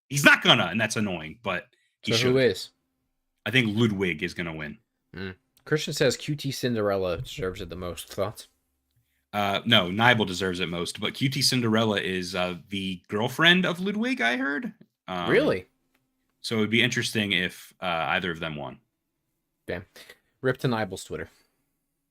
he's not gonna, and that's annoying, but he So should. who is? I think Ludwig is going to win. Christian says QT Cinderella deserves it the most. Thoughts? No, Nibel deserves it most, but QT Cinderella is the girlfriend of Ludwig, I heard. Really? So it would be interesting if either of them won. Damn. Rip to Nibel's Twitter.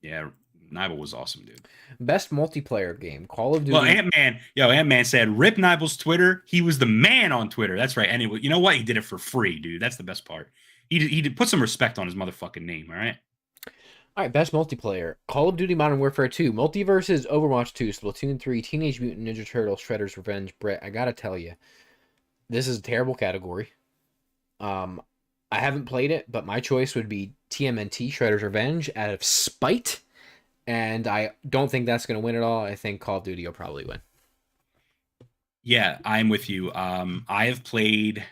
Yeah, Nibel was awesome, dude. Best multiplayer game, Call of Duty. Well, Ant-Man said, rip Nibel's Twitter. He was the man on Twitter. That's right. And you know what? He did it for free, dude. That's the best part. He did put some respect on his motherfucking name, all right? All right, best multiplayer, Call of Duty Modern Warfare 2, Multiverses, Overwatch 2, Splatoon 3, Teenage Mutant Ninja Turtles, Shredder's Revenge. Brett, I gotta tell you, this is a terrible category. I haven't played it, but my choice would be TMNT, Shredder's Revenge, out of spite. And I don't think that's going to win at all. I think Call of Duty will probably win. Yeah, I'm with you. I have played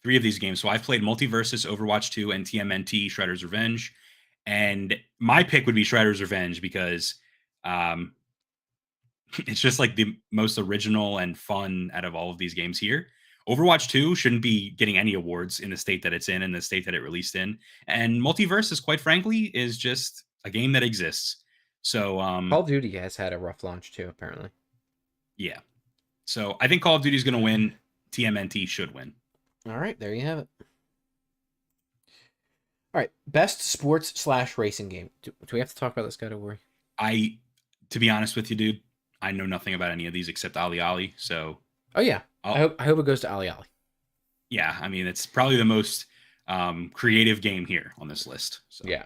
3 of these games. So I've played Multiversus, Overwatch 2, and TMNT, Shredder's Revenge. And my pick would be Shredder's Revenge because it's just like the most original and fun out of all of these games here. Overwatch 2 shouldn't be getting any awards in the state that it's in the state that it released in. And Multiversus, quite frankly, is just a game that exists. So Call of Duty has had a rough launch too, apparently. Yeah. So I think Call of Duty is going to win. TMNT should win. All right, there you have it. All right, best sports/racing game. Do we have to talk about this category? To be honest with you, dude, I know nothing about any of these except Ali Ali. So Oh yeah, I hope it goes to Ali Ali. Yeah, I mean it's probably the most creative game here on this list. So. Yeah.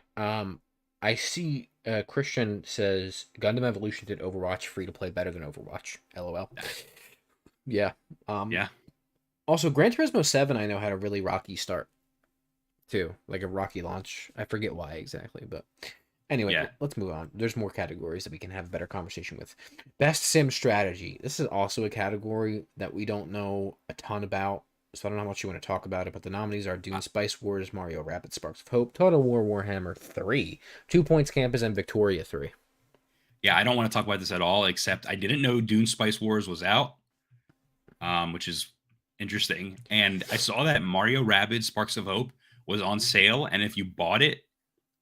I see Christian says Gundam Evolution did Overwatch free to play better than Overwatch. LOL. Yeah. Yeah. Also, Gran Turismo 7 I know had a really rocky start too, like a rocky launch. I forget why exactly, but anyway, let's move on. There's more categories that we can have a better conversation with. Best sim strategy. This is also a category that we don't know a ton about, so I don't know how much you want to talk about it, but the nominees are Dune Spice Wars, Mario Rabbids Sparks of Hope, Total War Warhammer 3, 2 Points Campus, and Victoria 3. Yeah, I don't want to talk about this at all, except I didn't know Dune Spice Wars was out, which is interesting. And I saw that Mario Rabbids Sparks of Hope was on sale, and if you bought it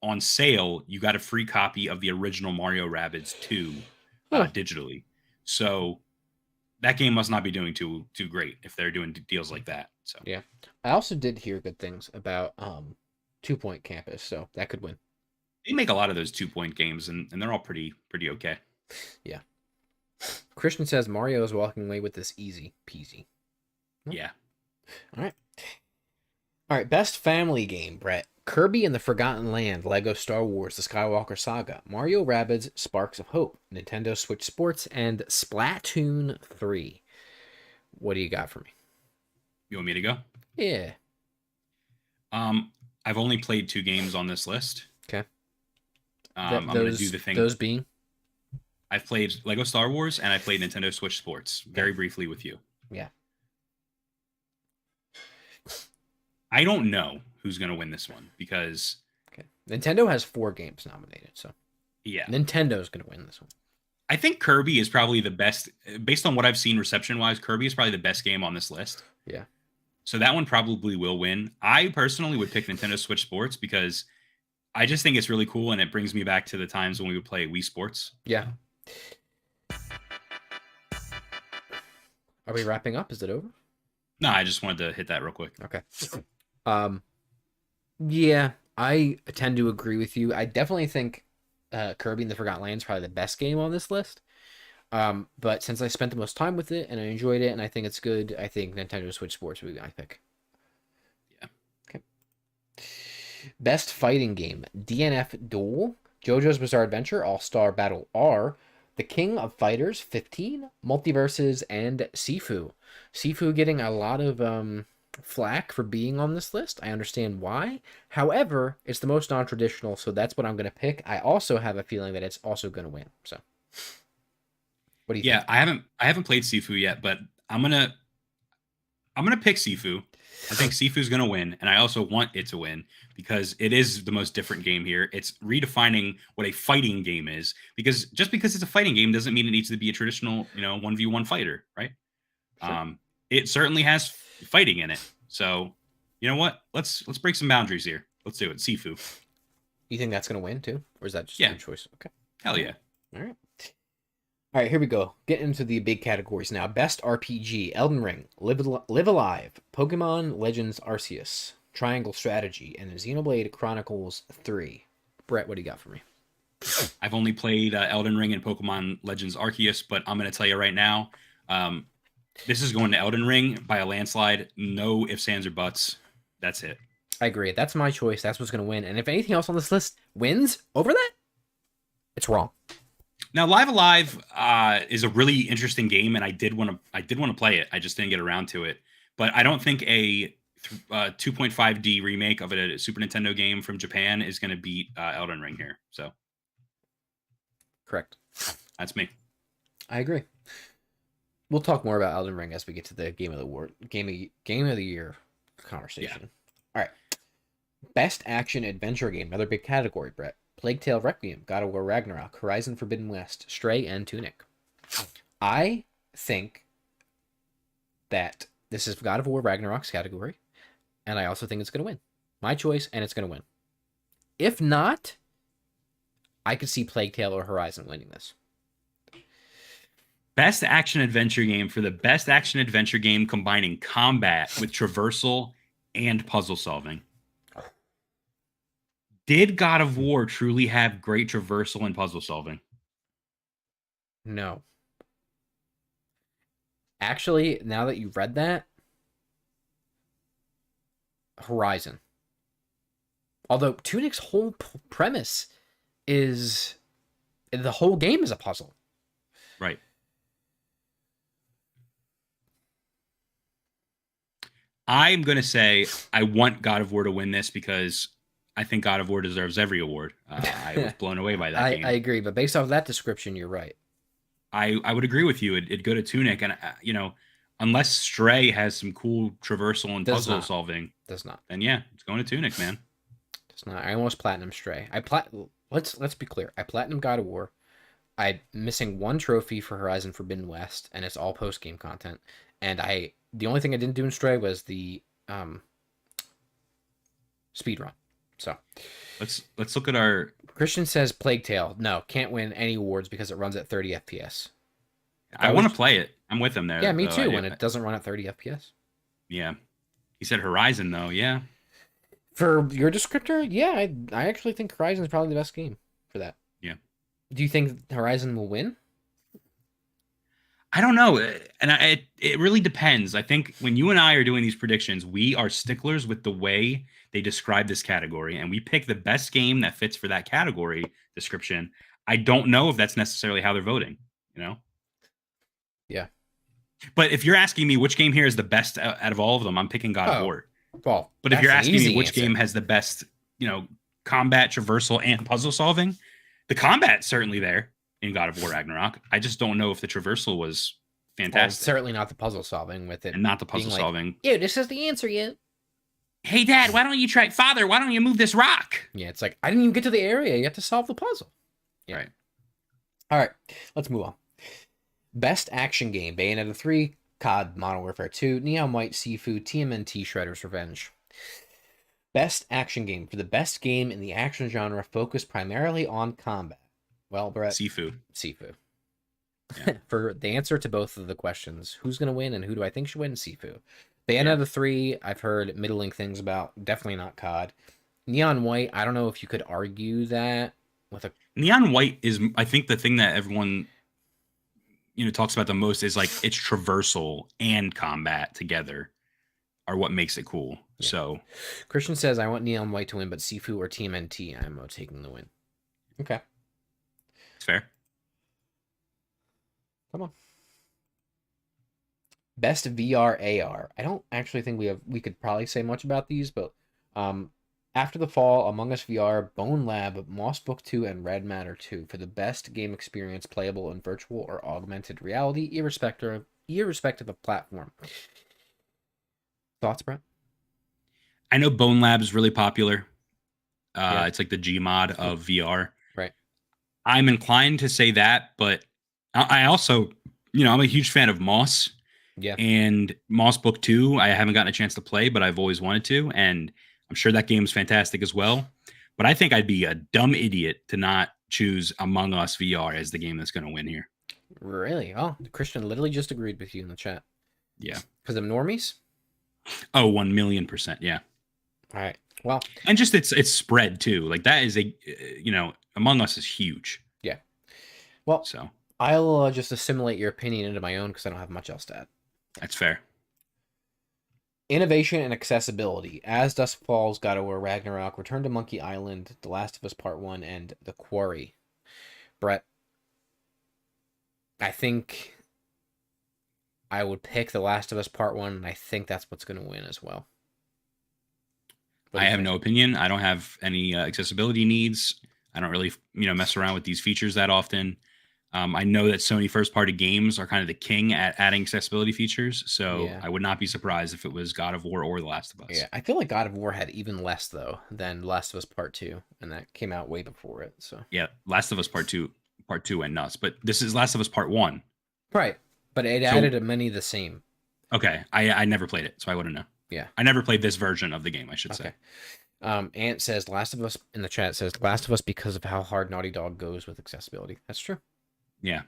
on sale, you got a free copy of the original Mario Rabbids 2 digitally. So that game must not be doing too great if they're doing deals like that. So yeah, I also did hear good things about 2 Point Campus, so that could win. They make a lot of those 2 point games, and they're all pretty okay. Yeah. Christian says Mario is walking away with this easy peasy. Yeah. All right. Best family game, Brett. Kirby and the Forgotten Land, Lego Star Wars, The Skywalker Saga, Mario Rabbids, Sparks of Hope, Nintendo Switch Sports, and Splatoon 3. What do you got for me? You want me to go? Yeah. I've only played 2 games on this list. Okay. I'm going to do the thing. Those being? I've played Lego Star Wars and I played Nintendo Switch Sports very briefly with you. Yeah. I don't know who's going to win this one because Nintendo has 4 games nominated, so yeah, Nintendo's going to win this one. I think Kirby is probably the best, based on what I've seen reception-wise. Kirby is probably the best game on this list. Yeah. So that one probably will win. I personally would pick Nintendo Switch Sports because I just think it's really cool and it brings me back to the times when we would play Wii Sports. Yeah. Are we wrapping up? Is it over? No, I just wanted to hit that real quick. Okay. Yeah, I tend to agree with you. I definitely think Kirby and the Forgotten Land is probably the best game on this list. But since I spent the most time with it and I enjoyed it and I think it's good, I think Nintendo Switch Sports would be my pick. Yeah. Okay. Best fighting game: DNF Duel, JoJo's Bizarre Adventure, All-Star Battle R, The King of Fighters 15, Multiverses, and Sifu. Sifu getting a lot of flack for being on this list. I understand why. However, it's the most non-traditional, so that's what I'm going to pick. I also have a feeling that it's also going to win. So What do you Yeah, think? I haven't played Sifu yet, but I'm gonna pick Sifu. I think Sifu's gonna win, and I also want it to win because it is the most different game here. It's redefining what a fighting game is. Because just because it's a fighting game doesn't mean it needs to be a traditional, 1v1 fighter, right? Sure. It certainly has fighting in it. So, you know what? Let's break some boundaries here. Let's do it. Sifu. You think that's gonna win too, or is that just Yeah. your choice? Okay. Hell yeah. All right. All right, here we go. Get into the big categories now. Best RPG: Elden Ring, Live Alive, Pokemon Legends Arceus, Triangle Strategy, and Xenoblade Chronicles 3. Brett, what do you got for me? I've only played Elden Ring and Pokemon Legends Arceus, but I'm going to tell you right now, this is going to Elden Ring by a landslide. No ifs, ands, or buts. That's it. I agree. That's my choice. That's what's going to win. And if anything else on this list wins over that, it's wrong. Now, Live Alive is a really interesting game, and I did want to play it. I just didn't get around to it. But I don't think a 2.5D remake of a Super Nintendo game from Japan is going to beat Elden Ring here. So, Correct. that's me. I agree. We'll talk more about Elden Ring as we get to the game of the year conversation. All right. Best action adventure game, another big category, Brett. Plague Tale Requiem, God of War Ragnarok, Horizon Forbidden West, Stray, and Tunic. I think that this is God of War Ragnarok's category, and I also think it's going to win. My choice, and it's going to win. If not, I could see Plague Tale or Horizon winning this. Best action adventure game for the best action adventure game combining combat with traversal and puzzle solving. Did God of War truly have great traversal and puzzle solving? No. Actually, now that you've read that, Horizon. Although Tunic's whole premise is the whole game is a puzzle. Right. I'm going to say I want God of War to win this because I think God of War deserves every award. I was blown away by that game. I agree, but based off that description, you're right. I would agree with you. It'd go to Tunic, and unless Stray has some cool traversal and puzzle solving, Does not. then yeah, it's going to Tunic, man. Does not. I almost platinum Stray. Let's be clear. I platinum God of War. I'm missing one trophy for Horizon Forbidden West, and it's all post game content. And the only thing I didn't do in Stray was the speed run. So let's look at our. Christian says Plague Tale. No, can't win any awards because it runs at 30 FPS. I want to play it. I'm with him there. Yeah, me though. too. When it doesn't run at 30 FPS. Yeah, he said Horizon though. Yeah. For your descriptor, yeah, I actually think Horizon is probably the best game for that. Yeah. Do you think Horizon will win? I don't know, and it really depends. I think when you and I are doing these predictions, we are sticklers with the way they describe this category, and we pick the best game that fits for that category description. I don't know if that's necessarily how they're voting, Yeah. But if you're asking me which game here is the best out of all of them, I'm picking God of War. Well, but if you're asking me which answer. game has the best, combat, traversal, and puzzle solving, the combat's certainly there in God of War Ragnarok. I just don't know if the traversal was fantastic. Well, certainly not the puzzle solving with it. And not the puzzle solving. Yeah, this is the answer yet. Hey, Dad, why don't you try? Father, why don't you move this rock? Yeah, it's like, I didn't even get to the area. You have to solve the puzzle. Yeah. Right. All right, let's move on. Best action game: Bayonetta 3, COD Modern Warfare 2, Neon White, Sifu, TMNT, Shredder's Revenge. Best action game: for the best game in the action genre focused primarily on combat. Well, Brett. Sifu. Yeah. For the answer to both of the questions, who's going to win and who do I think should win? Sifu. Bayonetta 3, I've heard middling things about. Definitely not COD. Neon White, I don't know if you could argue that with a... Neon White is, I think, the thing that everyone, talks about the most is like its traversal and combat together are what makes it cool. Yeah. So Christian says, I want Neon White to win, but Sifu or TMNT, I'm taking the win. Okay. It's fair. Come on. Best VR AR. I don't actually think we could probably say much about these, but After the Fall, Among Us VR, Bone Lab, Moss Book 2, and Red Matter 2 for the best game experience playable in virtual or augmented reality, irrespective of platform. Thoughts, Brett? I know Bone Lab is really popular. Yeah. It's like the Gmod of VR. Right. I'm inclined to say that, but I also, I'm a huge fan of Moss. Yeah. And Moss Book 2, I haven't gotten a chance to play, but I've always wanted to. And I'm sure that game's fantastic as well. But I think I'd be a dumb idiot to not choose Among Us VR as the game that's going to win here. Really? Oh, Christian literally just agreed with you in the chat. Yeah. Because of normies? Oh, 1,000,000%. Yeah. All right. Well, and just it's spread too. Like that is Among Us is huge. Yeah. Well, so I'll just assimilate your opinion into my own because I don't have much else to add. That's fair. Innovation and accessibility. As Dusk Falls, God of War, Ragnarok, Return to Monkey Island, The Last of Us Part 1, and The Quarry. Brett, I think I would pick The Last of Us Part 1, and I think that's what's going to win as well. I have no opinion. I don't have any accessibility needs. I don't really, mess around with these features that often. I know that Sony first-party games are kind of the king at adding accessibility features, so I would not be surprised if it was God of War or The Last of Us. Yeah, I feel like God of War had even less, though, than Last of Us Part 2, and that came out way before it, so... Yeah, Last of Us Part 2 went nuts, but this is Last of Us Part 1. Right, but it added many of the same. Okay, I never played it, so I wouldn't know. Yeah. I never played this version of the game, I should say. Ant says, Last of Us, in the chat says, Last of Us because of how hard Naughty Dog goes with accessibility. That's true. Yeah.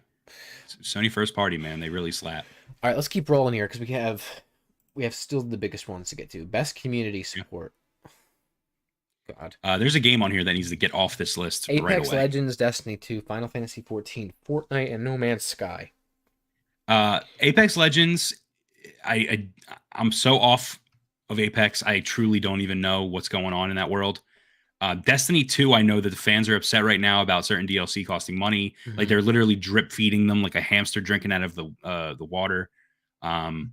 Sony first party, man. They really slap. All right, let's keep rolling here because we have still the biggest ones to get to. Best community support. God. There's a game on here that needs to get off this list right away. Apex Legends, Destiny 2, Final Fantasy 14, Fortnite, and No Man's Sky. Apex Legends, I'm so off of Apex. I truly don't even know what's going on in that world. Destiny 2, I know that the fans are upset right now about certain DLC costing money. Mm-hmm. Like they're literally drip feeding them like a hamster drinking out of the water. Final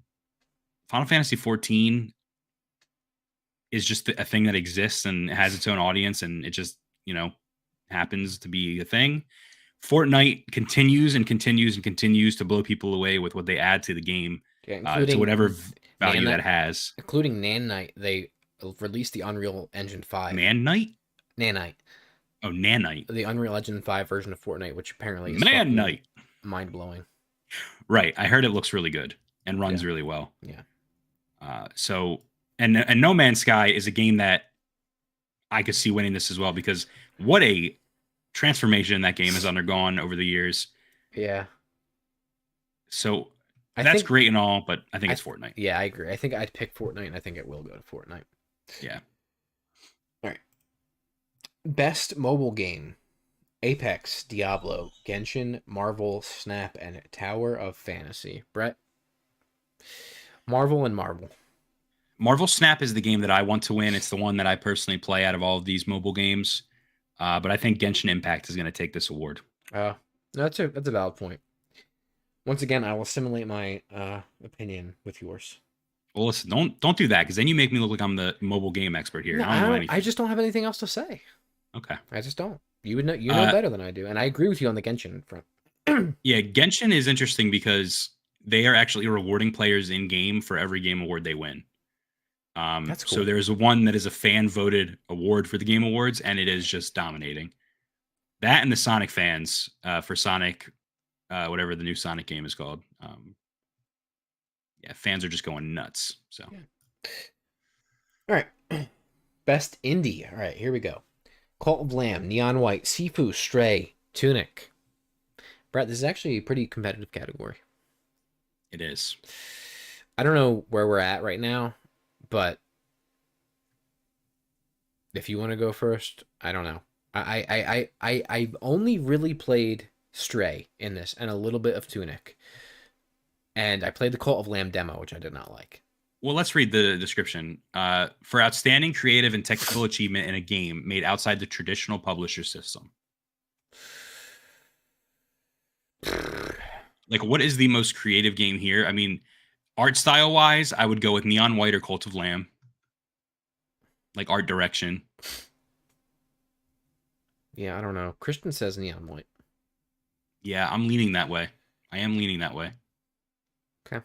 Fantasy 14 is just a thing that exists and has its own audience, and it just happens to be a thing. Fortnite continues and continues and continues to blow people away with what they add to the game, to whatever value that has. Including Nanite, they released the Unreal Engine 5. Nanite? Nanite. Oh, Nanite. The Unreal Engine 5 version of Fortnite, which apparently is Nanite. Mind-blowing. Right. I heard it looks really good and runs really well. Yeah. And No Man's Sky is a game that I could see winning this as well because what a transformation that game has undergone over the years. Yeah. So that's great and all, but I think it's Fortnite. Yeah, I agree. I think I'd pick Fortnite, and I think it will go to Fortnite. Yeah. All right. Best mobile game. Apex, Diablo, Genshin, Marvel, Snap, and Tower of Fantasy. Brett? Marvel. Marvel Snap is the game that I want to win. It's the one that I personally play out of all of these mobile games. But I think Genshin Impact is going to take this award. That's a valid point. Once again, I will assimilate my opinion with yours. Well, listen, don't do that because then you make me look like I'm the mobile game expert here. No, I don't know anything. I just don't have anything else to say. Okay. I just don't. You would know. You know better than I do, and I agree with you on the Genshin front. Yeah, Genshin is interesting because they are actually rewarding players in game for every game award they win. That's cool. So there's one that is a fan voted award for the Game Awards, and it is just dominating. That and the Sonic fans for Sonic, whatever the new Sonic game is called. Fans are just going nuts. So, all right, best indie. All right, here we go. Cult of Lamb, Neon White, Sifu, Stray, Tunic. Brett, this is actually a pretty competitive category. It is. I don't know where we're at right now, but if you want to go first, I don't know. I've only really played Stray in this and a little bit of Tunic. And I played the Cult of Lamb demo, which I did not like. Well, let's read the description. For outstanding creative and technical achievement in a game made outside the traditional publisher system. Like, what is the most creative game here? I mean, art style wise, I would go with Neon White or Cult of Lamb. Like art direction. Yeah, I don't know. Christian says Neon White. Yeah, I'm leaning that way. I am leaning that way. Okay.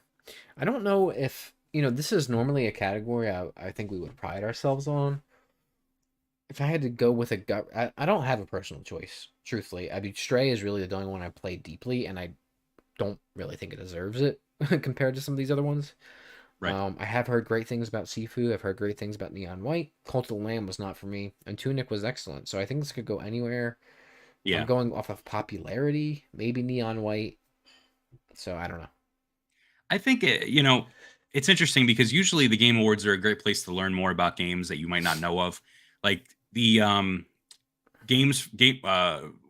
I don't know if, this is normally a category I think we would pride ourselves on. If I had to go with a gut, I don't have a personal choice, truthfully. I mean, Stray is really the only one I played deeply, and I don't really think it deserves it compared to some of these other ones. Right. I have heard great things about Sifu. I've heard great things about Neon White. Cult of the Lamb was not for me, and Tunic was excellent. So I think this could go anywhere. Yeah. I'm going off of popularity, maybe Neon White. So I don't know. I think it's interesting because usually the Game Awards are a great place to learn more about games that you might not know of. Like the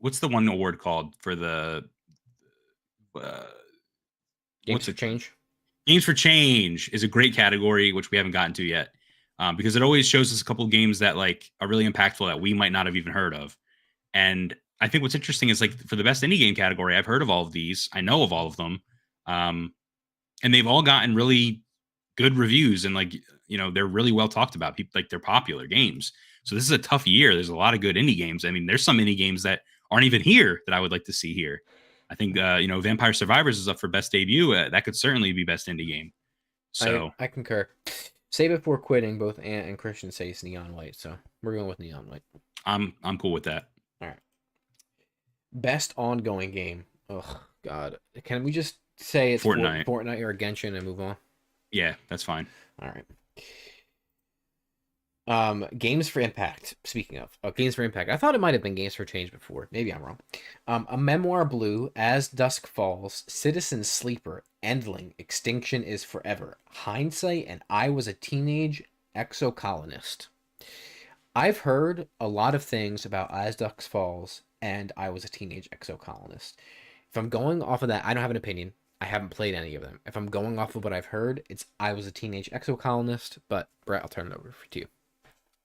what's the one award called for the Games for Change. Games for Change is a great category, which we haven't gotten to yet, because it always shows us a couple of games that like are really impactful that we might not have even heard of. And I think what's interesting is like for the best indie game category, I've heard of all of these. I know of all of them. And they've all gotten really good reviews and they're really well talked about. People like they're popular games. So this is a tough year. There's a lot of good indie games. I mean, there's some indie games that aren't even here that I would like to see here. I think Vampire Survivors is up for best debut. That could certainly be best indie game. So I concur. Say before quitting, both Ant and Christian say it's Neon White, so we're going with Neon White. I'm cool with that. All right. Best ongoing game. Oh God, can we just say it's Fortnite or Genshin and move on? Yeah, that's fine. All right. Games for Impact. Speaking of Games for Impact, I thought it might have been Games for Change before. Maybe I'm wrong. A Memoir Blue, As Dusk Falls, Citizen Sleeper, Endling, Extinction is Forever, Hindsight, and I Was a Teenage Exocolonist. I've heard a lot of things about As Dusk Falls and I Was a Teenage Exocolonist. If I'm going off of that, I don't have an opinion. I haven't played any of them. If I'm going off of what I've heard, it's I Was a Teenage Exocolonist. But Brett, I'll turn it over to you.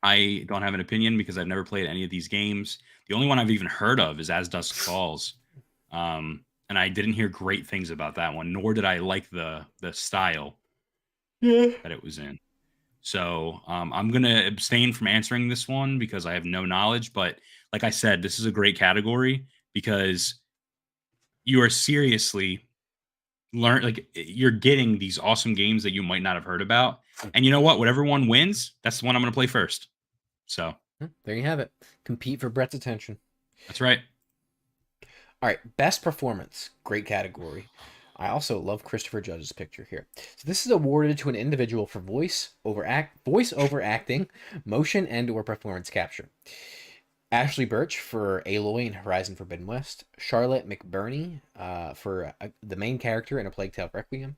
I don't have an opinion because I've never played any of these games. The only one I've even heard of is As Dusk Falls. And I didn't hear great things about that one, nor did I like the style that it was in. So I'm going to abstain from answering this one because I have no knowledge. But like I said, this is a great category because you are seriously you're getting these awesome games that you might not have heard about. And you know what? Whatever one wins, that's the one I'm going to play first. So there you have it. Compete for Brett's attention. That's right. All right. Best performance. Great category. I also love Christopher Judge's picture here. So this is awarded to an individual for voice over acting, motion, and or performance capture. Ashley Birch for Aloy in Horizon Forbidden West. Charlotte McBurney for the main character in A Plague Tale Requiem.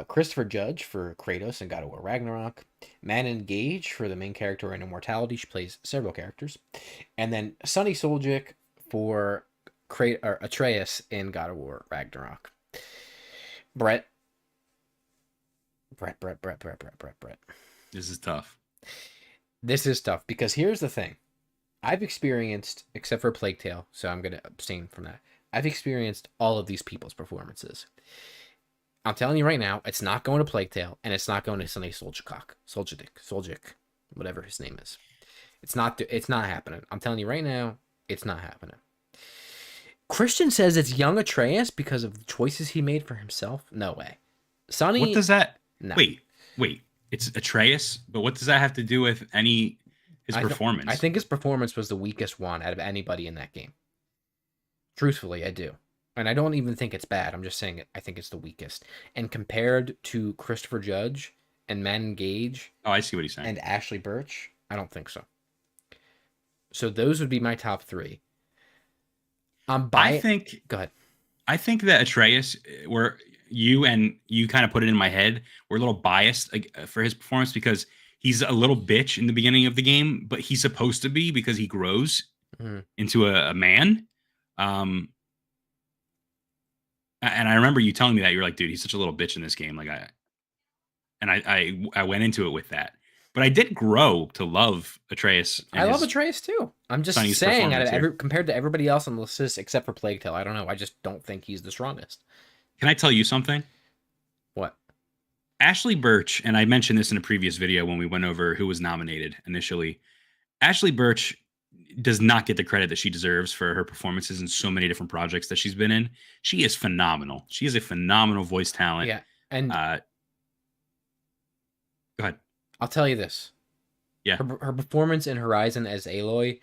Christopher Judge for Kratos in God of War Ragnarok. Manon Gage for the main character in Immortality. She plays several characters. And then Sunny Soljic for Atreus in God of War Ragnarok. Brett. This is tough. This is tough because here's the thing. I've experienced, except for Plague Tale, so I'm going to abstain from that. I've experienced all of these people's performances. I'm telling you right now, it's not going to Plague Tale, and it's not going to Sunny Soljic, whatever his name is. It's not happening. I'm telling you right now, it's not happening. Christian says it's young Atreus because of the choices he made for himself. No way. Sunny. What does that? No. Wait. It's Atreus, but what does that have to do with his performance? I think his performance was the weakest one out of anybody in that game. Truthfully, I do. And I don't even think it's bad. I'm just saying it. I think it's the weakest. And compared to Christopher Judge and Manon Gage. Oh, I see what he's saying. And Ashley Birch, I don't think so. So those would be my top three. Go ahead. I think that Atreus, where you kind of put it in my head, we're a little biased for his performance because he's a little bitch in the beginning of the game, but he's supposed to be because he grows into a man. And I remember you telling me that you're like, dude, he's such a little bitch in this game. I went into it with that, but I did grow to love Atreus. I love Atreus too. I'm just saying, compared to everybody else on the list, except for Plague Tale, I don't know. I just don't think he's the strongest. Can I tell you something? What? Ashley Birch, and I mentioned this in a previous video when we went over who was nominated initially. Ashley Birch, does not get the credit that she deserves for her performances in so many different projects that she's been in. She is phenomenal. She is a phenomenal voice talent. Yeah, and Go ahead. I'll tell you this. Yeah. Her performance in Horizon as Aloy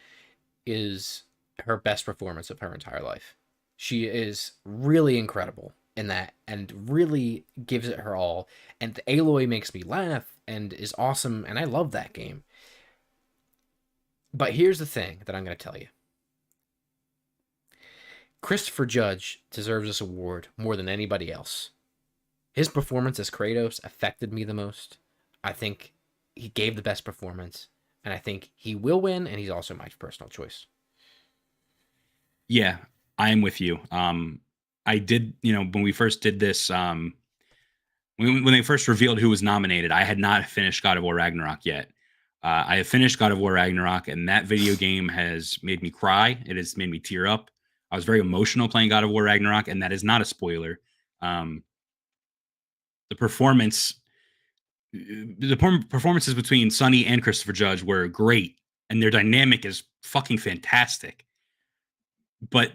is her best performance of her entire life. She is really incredible in that and really gives it her all. And Aloy makes me laugh and is awesome, and I love that game. But here's the thing that I'm going to tell you. Christopher Judge deserves this award more than anybody else. His performance as Kratos affected me the most. I think he gave the best performance, and I think he will win, and he's also my personal choice. Yeah, I am with you. I did, when we first did this, when they first revealed who was nominated, I had not finished God of War Ragnarok yet. I have finished God of War Ragnarok, and that video game has made me cry. It has made me tear up. I was very emotional playing God of War Ragnarok, and that is not a spoiler. The performances between Sonny and Christopher Judge were great, and their dynamic is fucking fantastic. But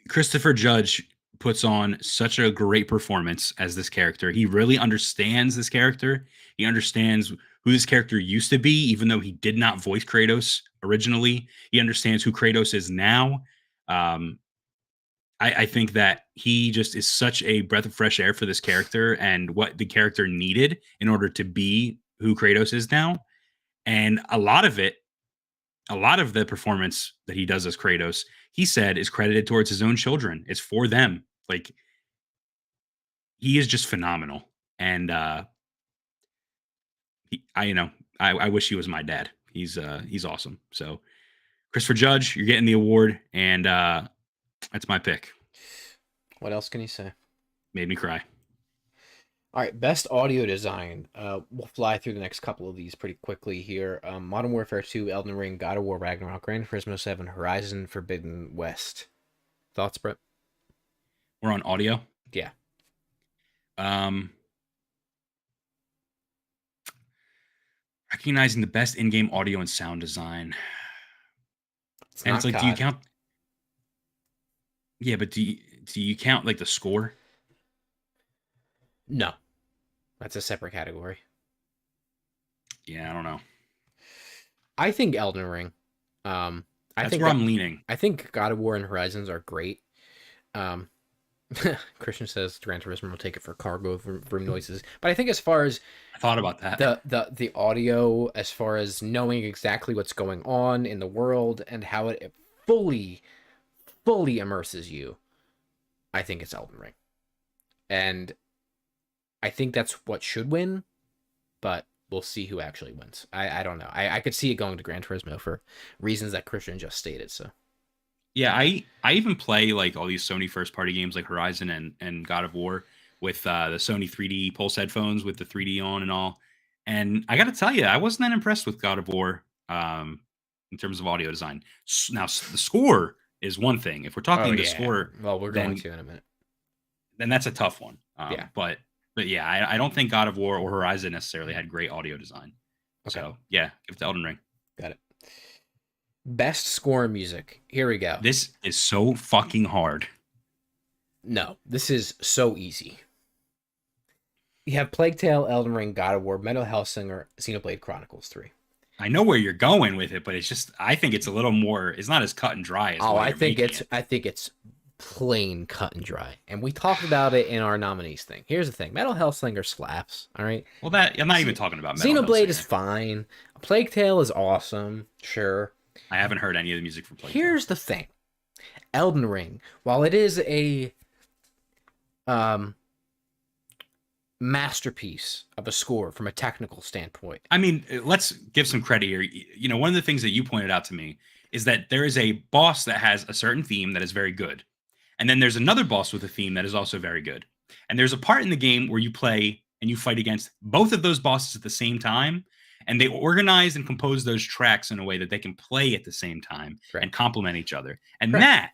Christopher Judge puts on such a great performance as this character. He really understands this character. He understands who this character used to be, even though he did not voice Kratos originally. He understands who Kratos is now. I think that he just is such a breath of fresh air for this character and what the character needed in order to be who Kratos is now. And a lot of the performance that he does as Kratos, he said, is credited towards his own children. It's for them. Like, he is just phenomenal. And I wish he was my dad. He's awesome. So Christopher Judge, you're getting the award, and that's my pick. What else can you say? Made me cry. All right, best audio design. We'll fly through the next couple of these pretty quickly here. Modern Warfare 2, Elden Ring, God of War, Ragnarok, Gran Turismo 7, Horizon Forbidden West. Thoughts, Brett? We're on audio? Yeah. Recognizing the best in-game audio and sound design. It's like, do you count? Yeah, but do you count like the score? No. That's a separate category. Yeah, I don't know. I think Elden Ring. That's where I'm leaning. I think God of War and Horizons are great. Christian says Gran Turismo will take it for cargo room noises, but I think as far as I thought about that, the audio, as far as knowing exactly what's going on in the world and how it fully immerses you, I think it's Elden Ring, and I think that's what should win, but we'll see who actually wins. I don't know. I could see it going to Gran Turismo for reasons that Christian just stated. So. Yeah, I even play like all these Sony first party games like Horizon and God of War with the Sony 3D Pulse headphones with the 3D on and all. And I got to tell you, I wasn't that impressed with God of War in terms of audio design. Now, the score is one thing. If we're talking the score, well, we're going to in a minute. Then that's a tough one. Yeah. But yeah, I don't think God of War or Horizon necessarily had great audio design. Okay. So yeah, give it to Elden Ring. Got it. Best score music. Here we go. This is so fucking hard. No, this is so easy. You have Plague Tale, Elden Ring, God of War, Metal Hellsinger, Xenoblade Chronicles 3. I know where you're going with it, but it's just I think it's a little more. It's not as cut and dry as. I think it's plain cut and dry, and we talked about it in our nominees thing. Here's the thing: Metal Hellsinger slaps. All right. Well, that I'm not even talking about. Metal Xenoblade Hellsinger. is fine. Plague Tale is awesome. Sure. I haven't heard any of the music from Plague Tale. Here's the thing. Elden Ring, while it is a masterpiece of a score from a technical standpoint. I mean, let's give some credit here. You know, one of the things that you pointed out to me is that there is a boss that has a certain theme that is very good. And then there's another boss with a theme that is also very good. And there's a part in the game where you play and you fight against both of those bosses at the same time. And they organize and compose those tracks in a way that they can play at the same time and complement each other. And that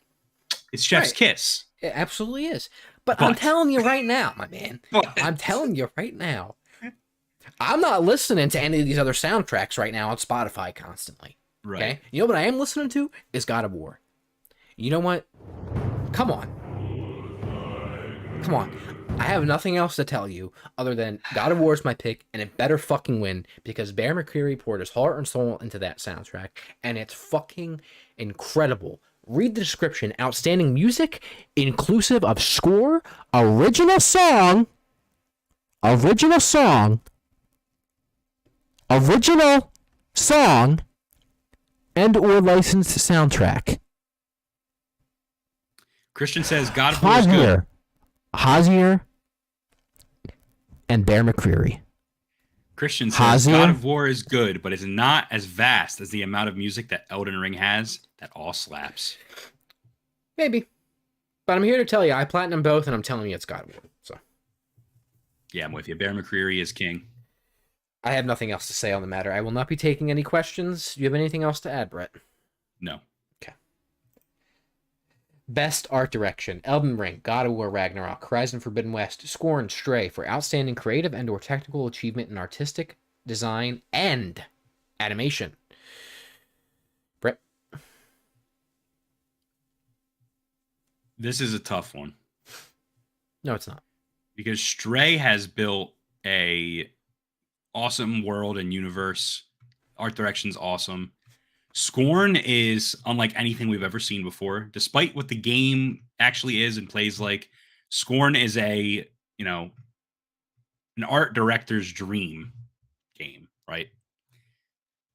is chef's kiss. It absolutely is. But I'm telling you right now, my man, I'm telling you right now, I'm not listening to any of these other soundtracks right now on Spotify constantly. Right. Okay. You know what I am listening to is God of War. You know what? Come on. Come on. I have nothing else to tell you other than God of War is my pick, and it better fucking win because Bear McCreary poured his heart and soul into that soundtrack, and it's fucking incredible. Read the description. Outstanding music, inclusive of score, original song, and or licensed soundtrack. Christian says God of War is good. Hazier and Bear McCreary. Christian says Hazier? God of War is good, but it's not as vast as the amount of music that Elden Ring has. That all slaps. Maybe. But I'm here to tell you, I platinum both, and I'm telling you it's God of War. So Yeah, I'm with you. Bear McCreary is king. I have nothing else to say on the matter. I will not be taking any questions. Do you have anything else to add, Brett? No. Okay. Best art direction: Elden Ring, God of War, Ragnarok, Horizon Forbidden West, Scorn, Stray for outstanding creative and/or technical achievement in artistic design and animation. Brett. This is a tough one No, it's not. because Stray has built a awesome world and universe. Art direction's awesome. Scorn is unlike anything we've ever seen before. Despite what the game actually is and plays like, Scorn is an art director's dream game, right?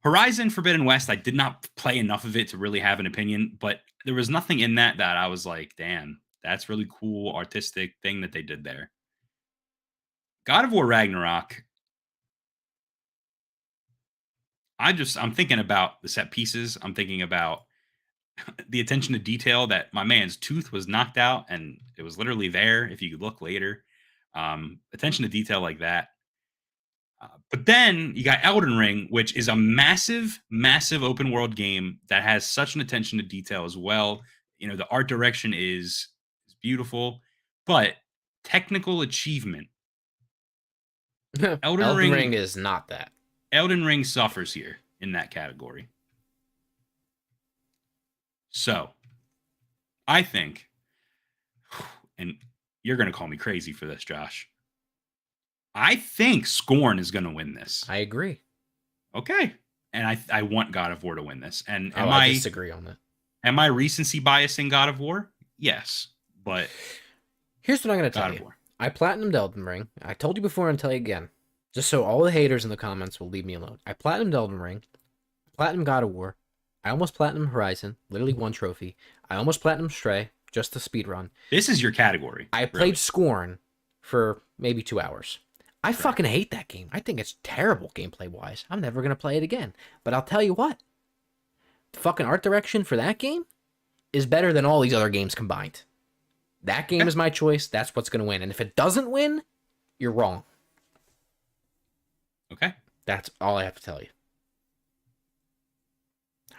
Horizon Forbidden West, I did not play enough of it to really have an opinion, but there was nothing in that I was like, damn, that's really cool artistic thing that they did there. God of War Ragnarok, I'm thinking about the set pieces. I'm thinking about the attention to detail that my man's tooth was knocked out and it was literally there if you could look later. Attention to detail like that. But then you got Elden Ring, which is a massive, massive open world game that has such an attention to detail as well. You know, the art direction is beautiful, but technical achievement. Elden Ring is not that. Elden Ring suffers here in that category. So, I think, and you're going to call me crazy for this, Josh. I think Scorn is going to win this. I agree. Okay. And I want God of War to win this. And I disagree on that. Am I recency biasing God of War? Yes. But here's what I'm going to tell you. I platinumed Elden Ring. I told you before and I'll tell you again. Just so all the haters in the comments will leave me alone. I platinumed Elden Ring. Platinum God of War. I almost platinumed Horizon. Literally one trophy. I almost platinumed Stray. Just the speed run. This is your category. I played Scorn for maybe 2 hours. I fucking hate that game. I think it's terrible gameplay-wise. I'm never going to play it again. But I'll tell you what. The fucking art direction for that game is better than all these other games combined. That game is my choice. That's what's going to win. And if it doesn't win, you're wrong. Okay. That's all I have to tell you.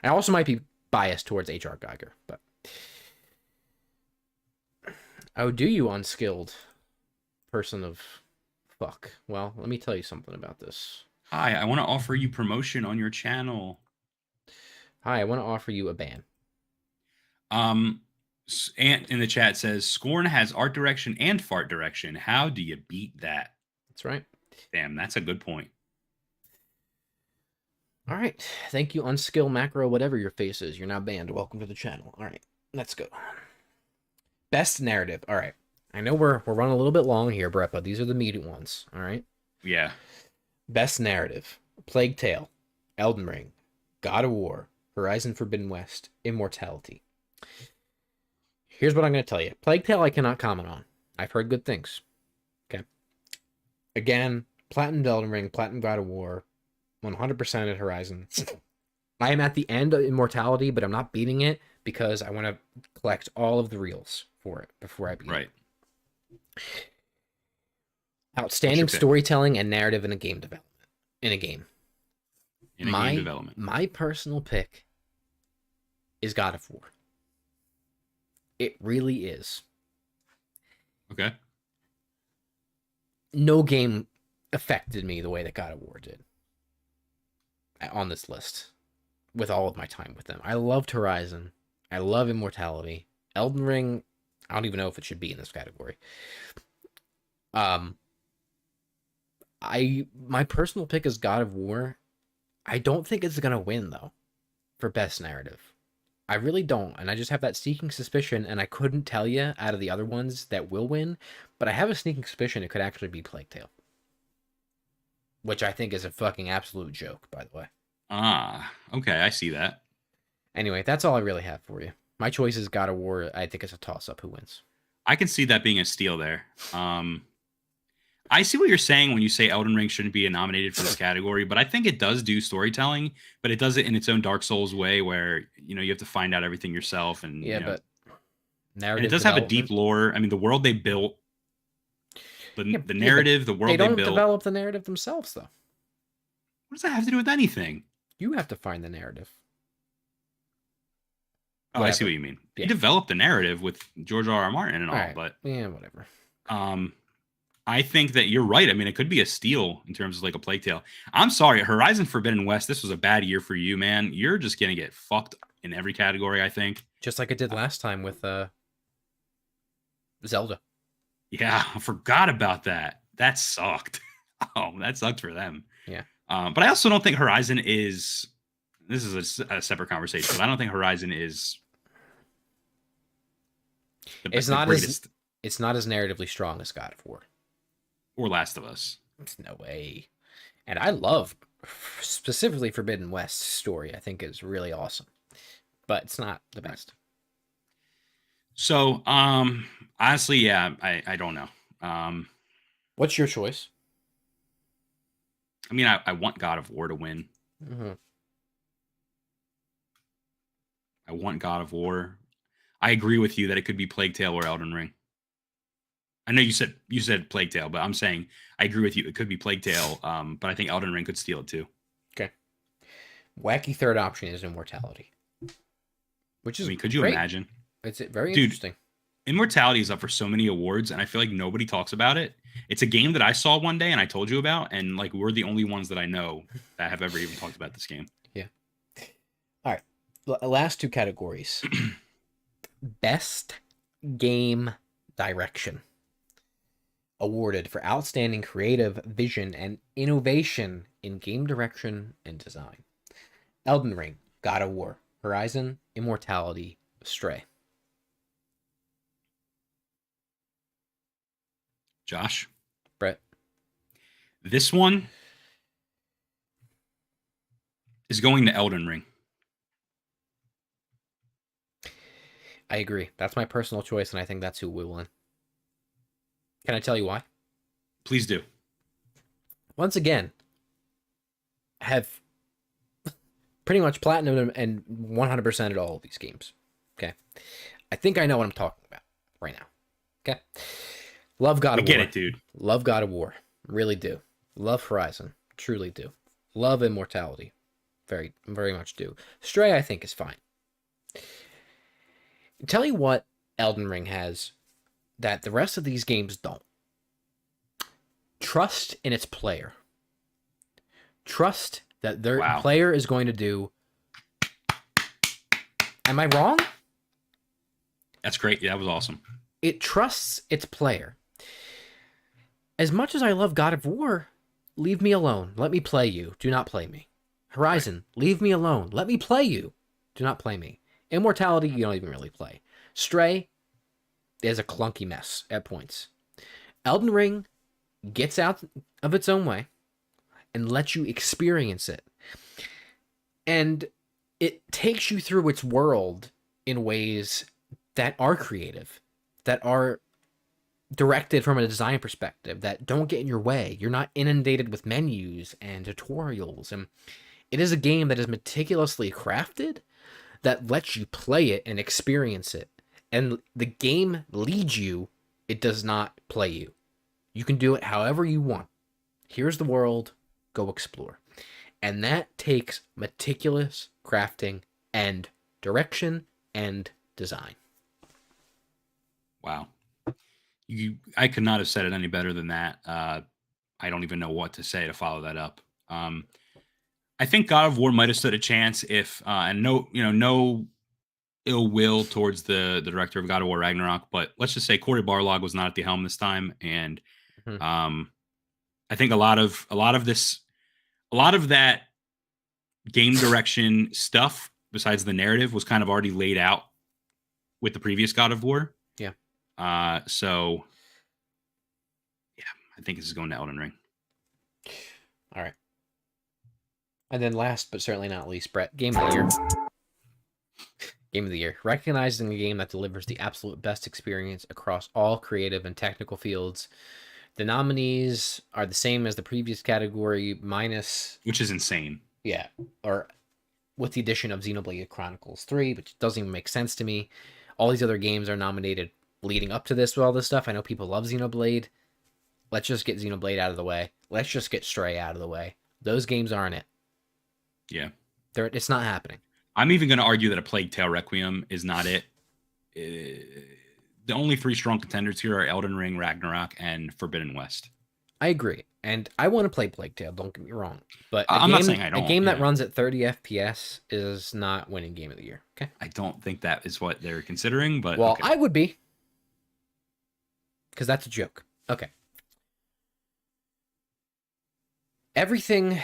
I also might be biased towards H.R. Geiger, but... Oh, do you, unskilled person of fuck? Well, let me tell you something about this. Hi, I want to offer you promotion on your channel. Hi, I want to offer you a ban. Ant in the chat says, Scorn has art direction and fart direction. How do you beat that? That's right. Damn, that's a good point. All right. Thank you, unskill macro, whatever your face is. You're now banned. Welcome to the channel. All right. Let's go. Best narrative. All right. I know we're running a little bit long here, Brett, but these are the meaty ones. All right. Yeah. Best narrative. Plague Tale. Elden Ring. God of War. Horizon Forbidden West. Immortality. Here's what I'm going to tell you. Plague Tale I cannot comment on. I've heard good things. Okay. Again, Platinum Elden Ring, Platinum God of War, 100% at Horizon. I am at the end of Immortality, but I'm not beating it because I want to collect all of the reels for it before I beat it. Outstanding storytelling and narrative in a game development. Game development. My personal pick is God of War. It really is. Okay. No game affected me the way that God of War did on this list. with all of my time with them. I loved Horizon. I love Immortality. Elden Ring, I don't even know if it should be in this category. My personal pick is God of War. I don't think it's gonna win though for best narrative. I really don't, and I just have that sneaking suspicion, and I couldn't tell you out of the other ones that will win, but I have a sneaking suspicion it could actually be Plague Tale, which I think is a fucking absolute joke, by the way. Ah, okay, I see that. Anyway, that's all I really have for you. My choice is God of War. I think it's a toss-up who wins. I can see that being a steal there. I see what you're saying when you say Elden Ring shouldn't be nominated for this category, but I think it does do storytelling, but it does it in its own Dark Souls way where, you have to find out everything yourself. And, Yeah, but narrative and it does have a deep development- lore. I mean, the world they built, the but narrative, the world they they don't built. develop the narrative themselves, though. What does that have to do with anything? You have to find the narrative. Oh, I see what you mean. Yeah. He developed the narrative with George R. R. Martin and all, Right. but Yeah, whatever. I think that you're right. I mean, it could be a steal in terms of like a Plague Tale. I'm sorry, Horizon Forbidden West, this was a bad year for you, man. You're just going to get fucked in every category, I think. Just like it did last time with Zelda. Yeah, I forgot about that. That sucked. Oh, that sucked for them. Yeah. But I also don't think Horizon is... This is a separate conversation, but I don't think Horizon is... It's not as narratively strong as God of War. Or Last of Us. There's no way. And I love specifically Forbidden West's story. I think is really awesome. But it's not the best. So, honestly, yeah, I don't know. What's your choice? I mean, I want God of War to win. Mm-hmm. I want God of War. I agree with you that it could be Plague Tale or Elden Ring. I know you said Plague Tale, but I'm saying I agree with you. It could be Plague Tale, but I think Elden Ring could steal it too. Okay. Wacky third option is Immortality, which is could you great. imagine? It's very Dude, interesting. Immortality is up for so many awards, and I feel like nobody talks about it. It's a game that I saw one day and I told you about, and like we're the only ones that I know that have ever even talked about this game. Yeah. All right. Last two categories. Best Game Direction. Awarded for outstanding creative vision and innovation in game direction and design. Elden Ring, God of War, Horizon, Immortality, Stray. Josh? Brett? This one is going to Elden Ring. I agree. That's my personal choice, and I think that's who will win. Can I tell you why? Please do. Once again, I have pretty much platinum and 100% at all of these games. Okay? I think I know what I'm talking about right now. Okay? Love God of War. Get it, dude. Love God of War. Really do. Love Horizon. Truly do. Love Immortality. Very, very much do. Stray, I think, is fine. Tell you what Elden Ring has that the rest of these games don't. Trust in its player. Trust that their player is going to do... Am I wrong? That's great. Yeah, that was awesome. It trusts its player. As much as I love God of War, leave me alone. Let me play you. Do not play me. Horizon, leave me alone. Let me play you. Do not play me. Immortality, you don't even really play. Stray is a clunky mess at points. Elden Ring gets out of its own way and lets you experience it. And it takes you through its world in ways that are creative, that are directed from a design perspective, that don't get in your way. You're not inundated with menus and tutorials. And it is a game that is meticulously crafted that lets you play it and experience it. And the game leads you, it does not play you. You can do it however you want. Here's the world, go explore. And that takes meticulous crafting and direction and design. Wow. I could not have said it any better than that. I don't even know what to say to follow that up. I think God of War might have stood a chance if, and no ill will towards the director of God of War Ragnarok, but let's just say Cory Barlog was not at the helm this time, and Mhm. I think a lot of that game direction stuff, besides the narrative, was kind of already laid out with the previous God of War. Yeah. So yeah, I think this is going to Elden Ring. All right. And then last but certainly not least, Brett, Game of the Year. Game of the Year. Recognizing a game that delivers the absolute best experience across all creative and technical fields. The nominees are the same as the previous category, minus... Which is insane. Yeah, or with the addition of Xenoblade Chronicles 3, which doesn't even make sense to me. All these other games are nominated leading up to this with all this stuff. I know people love Xenoblade. Let's just get Xenoblade out of the way. Let's just get Stray out of the way. Those games aren't it. Yeah. It's not happening. I'm even going to argue that A Plague Tale Requiem is not it. The only 3 strong contenders here are Elden Ring, Ragnarok, and Forbidden West. I agree. And I want to play Plague Tale, don't get me wrong. But I'm not saying I don't. A game that runs at 30 FPS is not winning Game of the Year. Okay. I don't think that is what they're considering, but well, okay. I would be. Because that's a joke. Okay. Everything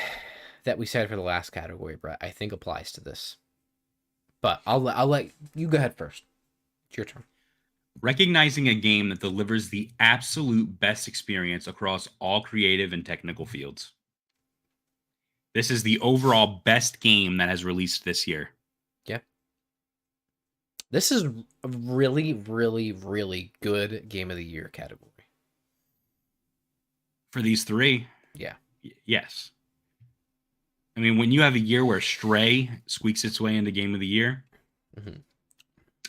that we said for the last category, Brett, I think applies to this. But I'll let you go ahead first. It's your turn. Recognizing a game that delivers the absolute best experience across all creative and technical fields. This is the overall best game that has released this year. Yeah. This is a really, really, really good Game of the Year category. For these 3? Yeah. Yes. I mean, when you have a year where Stray squeaks its way into Game of the Year,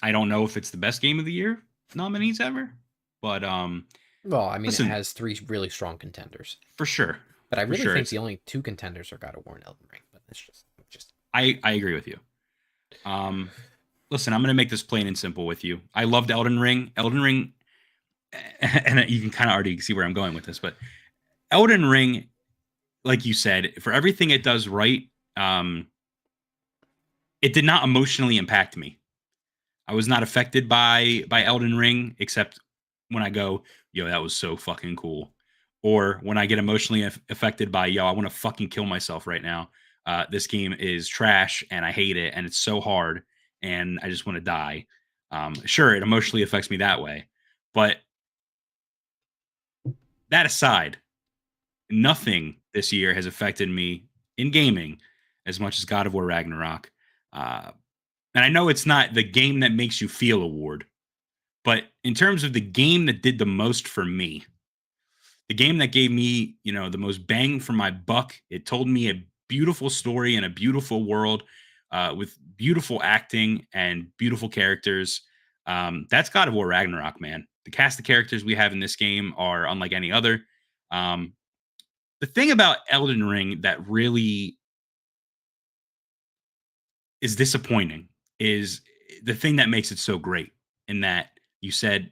I don't know if it's the best Game of the Year nominees ever, but well, I mean, listen, it has 3 really strong contenders for sure. But I really think the only 2 contenders are God of War and Elden Ring. But it's just. I agree with you. Listen, I'm going to make this plain and simple with you. I loved Elden Ring. Elden Ring, and you can kind of already see where I'm going with this, but Elden Ring, like you said, for everything it does right, it did not emotionally impact me. I was not affected by Elden Ring, except when I go, yo, that was so fucking cool. Or when I get emotionally affected by, yo, I want to fucking kill myself right now. This game is trash and I hate it and it's so hard and I just want to die. Sure, it emotionally affects me that way. But that aside, nothing this year has affected me in gaming as much as God of War Ragnarok. And I know it's not the game that makes you feel award, but in terms of the game that did the most for me, the game that gave me, the most bang for my buck, it told me a beautiful story in a beautiful world with beautiful acting and beautiful characters. That's God of War Ragnarok, man. The cast of characters we have in this game are unlike any other. The thing about Elden Ring that really is disappointing is the thing that makes it so great, in that you said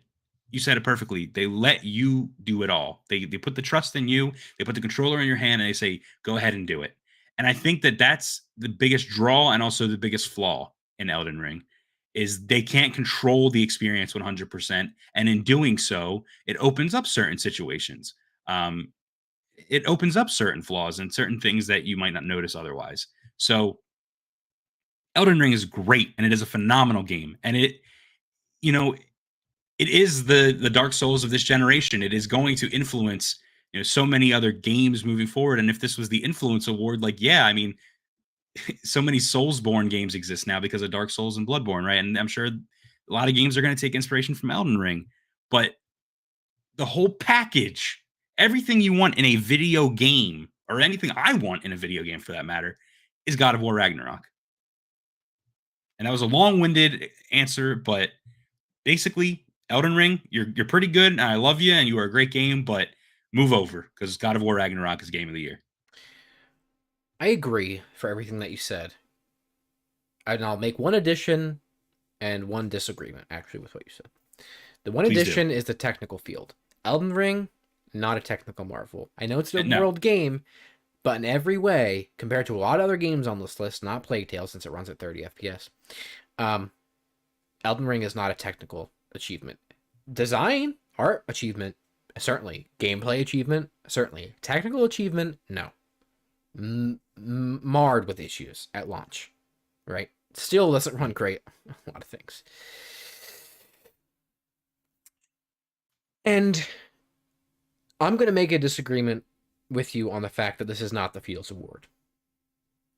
it perfectly. They let you do it all. They put the trust in you. They put the controller in your hand and they say, go ahead and do it. And I think that that's the biggest draw and also the biggest flaw in Elden Ring is they can't control the experience 100%. And in doing so, it opens up certain situations. It opens up certain flaws and certain things that you might not notice otherwise. So Elden Ring is great and it is a phenomenal game. And it is the Dark Souls of this generation. It is going to influence, so many other games moving forward. And if this was the influence award, so many Soulsborne games exist now because of Dark Souls and Bloodborne, right? And I'm sure a lot of games are going to take inspiration from Elden Ring. But the whole package, everything you want in a video game, or anything I want in a video game for that matter, is God of War Ragnarok. And that was a long-winded answer, but basically, Elden Ring, you're pretty good, and I love you, and you are a great game, but move over, because God of War Ragnarok is Game of the Year. I agree for everything that you said. And I'll make one addition and one disagreement, actually, with what you said. The one addition is the technical field. Elden Ring, not a technical marvel. I know it's an open world game, But in every way, compared to a lot of other games on this list, not Plague Tale since it runs at 30 FPS, Elden Ring is not a technical achievement. Design, art achievement, certainly. Gameplay achievement, certainly. Technical achievement, no. Marred with issues at launch, right? Still doesn't run great on a lot of things. And I'm going to make a disagreement with you on the fact that this is not the Fields Award.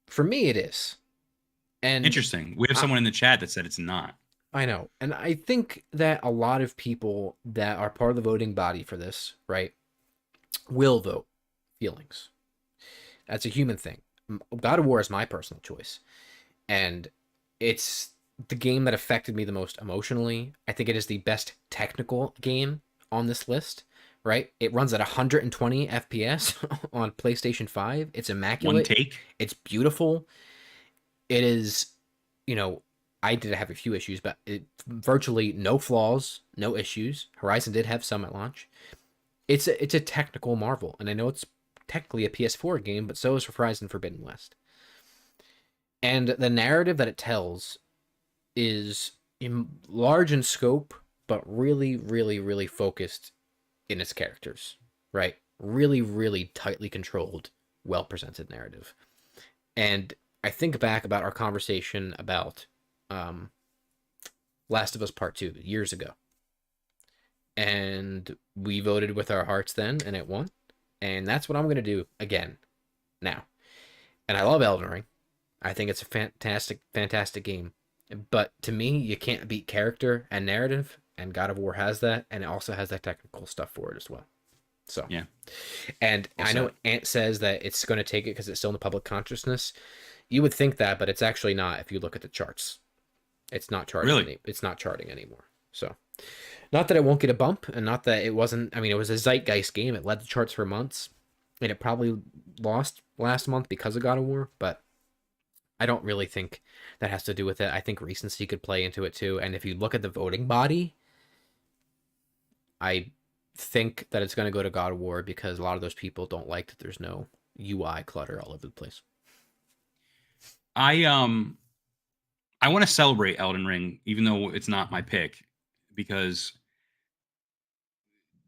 For me, it is. And Interesting. We have someone in the chat that said it's not. I know. And I think that a lot of people that are part of the voting body for this, right, will vote feelings. That's a human thing. God of War is my personal choice. And it's the game that affected me the most emotionally. I think it is the best technical game on this list, right? It runs at 120 FPS on PlayStation 5. It's immaculate. One take. It's beautiful. It is, I did have a few issues, but virtually no flaws, no issues. Horizon did have some at launch. It's a technical marvel, and I know it's technically a PS4 game, but so is Horizon Forbidden West. And the narrative that it tells is large in scope, but really, really, really focused in its characters, right? Really, really tightly controlled, well-presented narrative. And I think back about our conversation about Last of Us Part 2 years ago. And we voted with our hearts then, and it won. And that's what I'm going to do again now. And I love Elden Ring. I think it's a fantastic, fantastic game. But to me, you can't beat character and narrative, and God of War has that, and it also has that technical stuff for it as well. So yeah. And Also, I know Ant says that it's going to take it because it's still in the public consciousness. You would think that, but it's actually not if you look at the charts. It's not charting. Really? It's not charting anymore. So, not that it won't get a bump, and not that it wasn't. I mean, it was a zeitgeist game. It led the charts for months, and it probably lost last month because of God of War. But I don't really think that has to do with it. I think recency could play into it too. And if you look at the voting body, I think that it's going to go to God of War because a lot of those people don't like that there's no UI clutter all over the place. I want to celebrate Elden Ring, even though it's not my pick, because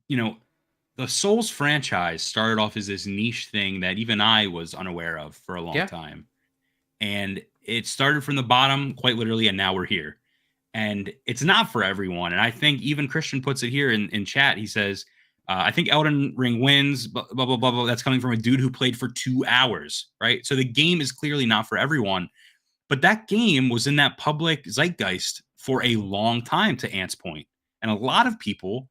the Souls franchise started off as this niche thing that even I was unaware of for a long time. And it started from the bottom, quite literally, and now we're here. And it's not for everyone. And I think even Christian puts it here in chat. He says, I think Elden Ring wins, blah, blah, blah, blah, blah. That's coming from a dude who played for 2 hours, right? So the game is clearly not for everyone. But that game was in that public zeitgeist for a long time, to Ant's point. And a lot of people,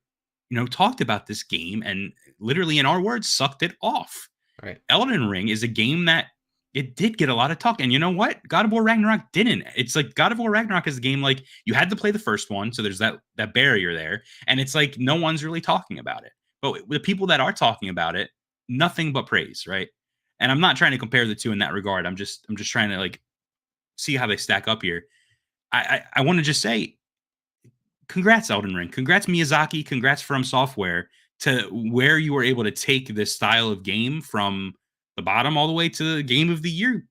talked about this game and literally, in our words, sucked it off. Right. Elden Ring is a game that it did get a lot of talk. And you know what? God of War Ragnarok didn't. It's like God of War Ragnarok is a game like you had to play the first one. So there's that barrier there. And it's like no one's really talking about it. But the people that are talking about it, nothing but praise, right? And I'm not trying to compare the two in that regard. I'm just trying to see how they stack up here. I want to just say, congrats, Elden Ring. Congrats, Miyazaki. Congrats, From Software, to where you were able to take this style of game from the bottom all the way to the Game of the Year,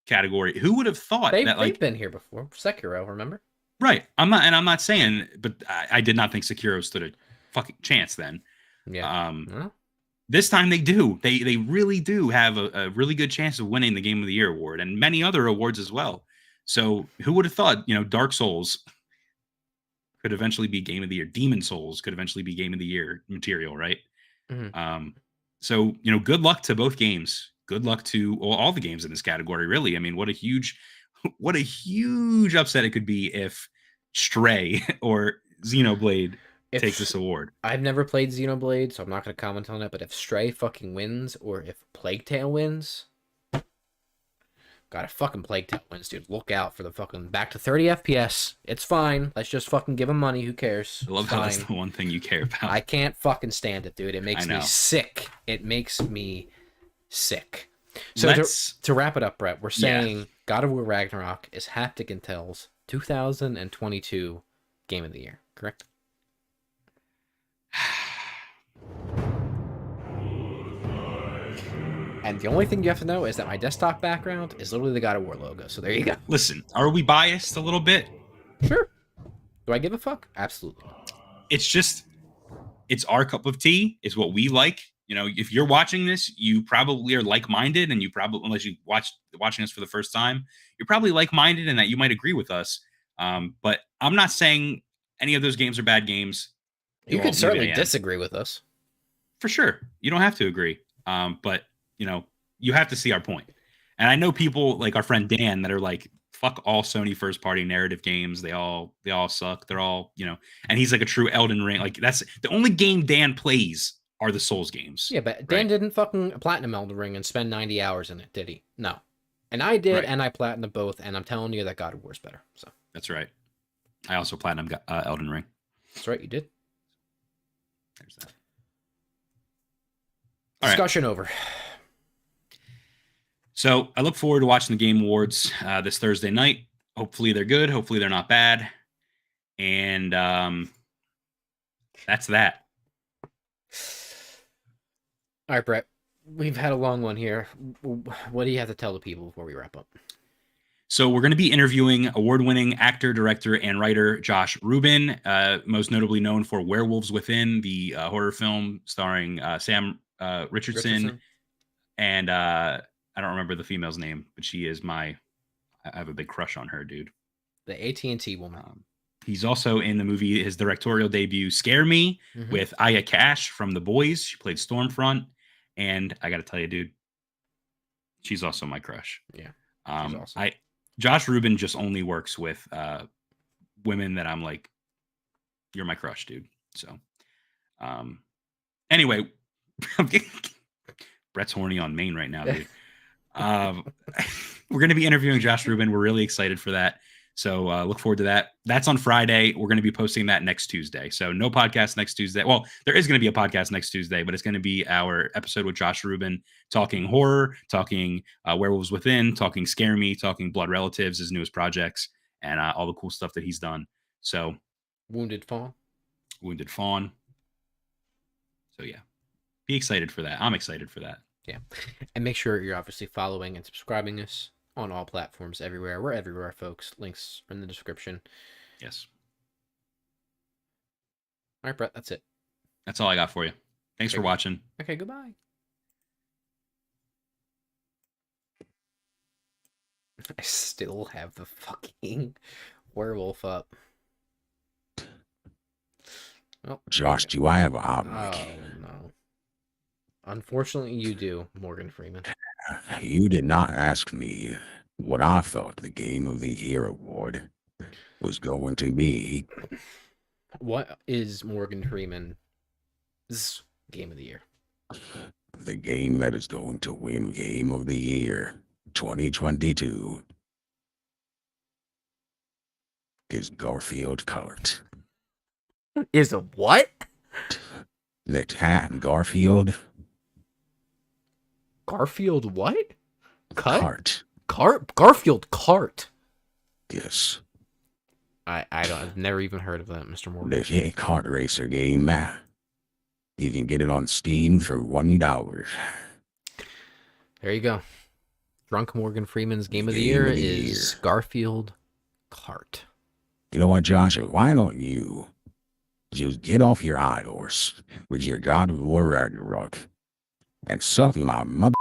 category. Who would have thought that? They've been here before. Sekiro, remember? Right. I'm not saying, but I did not think Sekiro stood a fucking chance then. Yeah. This time they do. They really do have a really good chance of winning the Game of the Year award and many other awards as well. So who would have thought, Dark Souls could eventually be Game of the Year. Demon Souls could eventually be Game of the Year material, right? Mm-hmm. So, good luck to both games. Good luck to all the games in this category, really. I mean, what a huge upset it could be if Stray or Xenoblade take this award. I've never played Xenoblade, so I'm not going to comment on it, but if Stray fucking wins or if Plague Tale wins, fucking Plague Tale wins, dude. Look out for the fucking back to 30 FPS. It's fine. Let's just fucking give them money. Who cares? I love how that's the one thing you care about. I can't fucking stand it, dude. It makes me sick. It makes me sick. So to wrap it up, Brett, we're saying God of War Ragnarok is Haptic Intel's 2022 Game of the Year, correct? And the only thing you have to know is that my desktop background is literally the God of War logo. So there you go. Listen, are we biased a little bit? Sure. Do I give a fuck? Absolutely. It's our cup of tea. It's what we like. You know, if you're watching this, you probably are like-minded, and you probably, unless you watching us for the first time, you're probably like-minded and that you might agree with us. But I'm not saying any of those games are bad games. You Well, could certainly maybe I am. disagree with us. For sure. You don't have to agree. But you know, you have to see our point. And I know people like our friend Dan that are like, fuck all Sony first party narrative games. They all suck. They're all, you know, and he's like a true Elden Ring. Like that's the only game Dan plays are the Souls games. Yeah, but Dan didn't fucking platinum Elden Ring and spend 90 hours in it, did he? No. And I did, Right. and I platinumed both, and I'm telling you that God of War's better. So That's right. I also platinum Elden Ring. that's right, you did. There's that. All right. Discussion over. So I look forward to watching the Game Awards this Thursday night. Hopefully they're good. Hopefully they're not bad. And that's that. All right, Brett. We've had a long one here. What do you have to tell the people before we wrap up? So we're going to be interviewing award-winning actor, director, and writer Josh Rubin, most notably known for Werewolves Within, the horror film starring Sam Richardson. And I don't remember the female's name, but she is I have a big crush on her, dude. The AT&T woman. He's also in the movie, his directorial debut, Scare Me, with Aya Cash from The Boys. She played Stormfront. And I got to tell you, dude, she's also my crush. Yeah. She's awesome. Josh Rubin just only works with women that I'm like, you're my crush, dude. So anyway, Brett's horny on Maine right now, dude. We're going to be interviewing Josh Rubin. We're really excited for that. So look forward to that. That's on Friday. We're going to be posting that next Tuesday. So no podcast next Tuesday. Well, there is going to be a podcast next Tuesday, but it's going to be our episode with Josh Rubin talking horror, talking Werewolves Within, talking Scare Me, talking Blood Relatives, his newest projects, and all the cool stuff that he's done. So Wounded Fawn. So yeah, be excited for that. I'm excited for that. Yeah. And make sure you're obviously following and subscribing us on all platforms everywhere. We're everywhere, folks. Links are in the description. Yes. All right, Brett, that's it. That's all I got for you. Thanks for watching. Okay, goodbye. I still have the fucking werewolf up. Oh, Josh, do I have a hot oh mic? no. Unfortunately, you do, Morgan Freeman. You did not ask me what I thought the Game of the Year award was going to be. What is Morgan Freeman's Game of the Year? The game that is going to win Game of the Year 2022 is Garfield Cart. Is a what? The cat Garfield Garfield what? Cart. Garfield Cart. Yes. I've never even heard of that, Mr. Morgan. The kart racer game. You can get it on Steam for $1. There you go. Drunk Morgan Freeman's Game of the Year is Garfield Cart. You know what, Josh? Why don't you just get off your high horse with your God of War Ragnarok and suck my mother